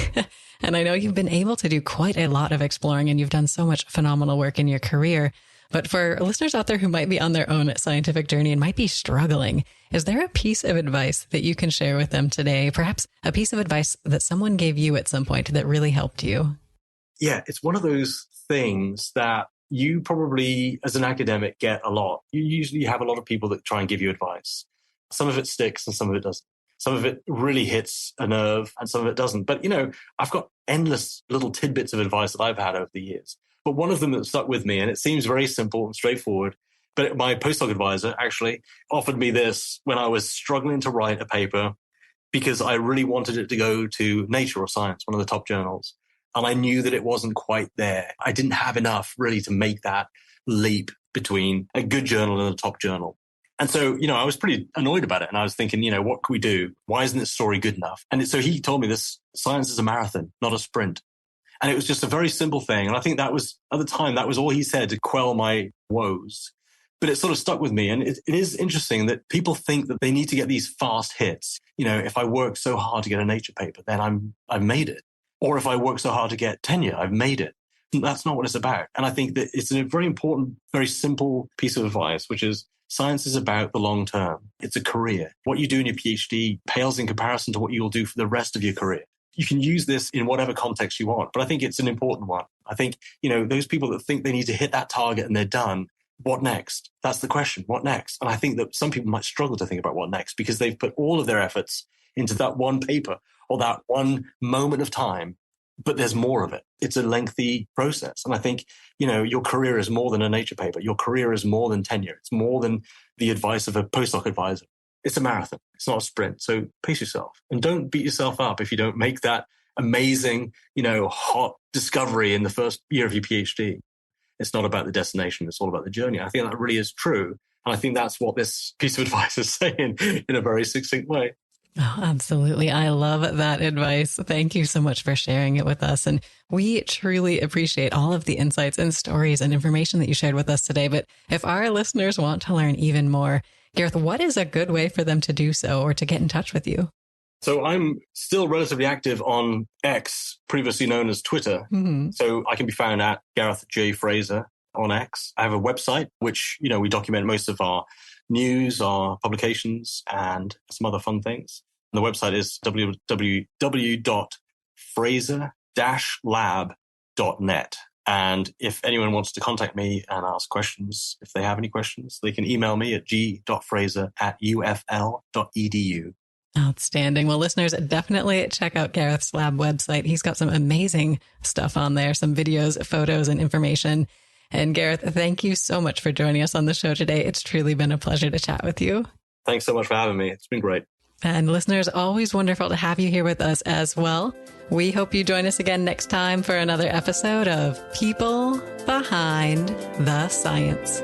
And I know you've been able to do quite a lot of exploring, and you've done so much phenomenal work in your career. But for listeners out there who might be on their own scientific journey and might be struggling, is there a piece of advice that you can share with them today? Perhaps a piece of advice that someone gave you at some point that really helped you? Yeah, it's one of those things that you probably, as an academic, get a lot. You usually have a lot of people that try and give you advice. Some of it sticks and some of it doesn't. Some of it really hits a nerve and some of it doesn't. But, I've got endless little tidbits of advice that I've had over the years. But one of them that stuck with me, and it seems very simple and straightforward, but my postdoc advisor actually offered me this when I was struggling to write a paper because I really wanted it to go to Nature or Science, one of the top journals. And I knew that it wasn't quite there. I didn't have enough really to make that leap between a good journal and a top journal. And so, I was pretty annoyed about it. And I was thinking, what can we do? Why isn't this story good enough? And so he told me this: science is a marathon, not a sprint. And it was just a very simple thing. And I think that was, at the time, that was all he said to quell my woes. But it sort of stuck with me. And it is interesting that people think that they need to get these fast hits. If I work so hard to get a Nature paper, then I've made it. Or if I work so hard to get tenure, I've made it. That's not what it's about. And I think that it's a very important, very simple piece of advice, which is science is about the long term. It's a career. What you do in your PhD pales in comparison to what you'll do for the rest of your career. You can use this in whatever context you want, but I think it's an important one. I think, those people that think they need to hit that target and they're done, what next? That's the question. What next? And I think that some people might struggle to think about what next because they've put all of their efforts into that one paper or that one moment of time, but there's more of it. It's a lengthy process. And I think, your career is more than a Nature paper. Your career is more than tenure. It's more than the advice of a postdoc advisor. It's a marathon. It's not a sprint. So pace yourself and don't beat yourself up if you don't make that amazing, hot discovery in the first year of your PhD. It's not about the destination. It's all about the journey. I think that really is true. And I think that's what this piece of advice is saying in a very succinct way. Oh, absolutely. I love that advice. Thank you so much for sharing it with us. And we truly appreciate all of the insights and stories and information that you shared with us today. But if our listeners want to learn even more, Gareth, what is a good way for them to do so or to get in touch with you? So I'm still relatively active on X, previously known as Twitter. Mm-hmm. So I can be found at Gareth J. Fraser on X. I have a website, which, we document most of our news, our publications, and some other fun things. And the website is www.fraser-lab.net. And if anyone wants to contact me and ask questions, if they have any questions, they can email me at g.fraser@ufl.edu. Outstanding. Well, listeners, definitely check out Gareth's lab website. He's got some amazing stuff on there, some videos, photos, and information. And Gareth, thank you so much for joining us on the show today. It's truly been a pleasure to chat with you. Thanks so much for having me. It's been great. And listeners, always wonderful to have you here with us as well. We hope you join us again next time for another episode of People Behind the Science.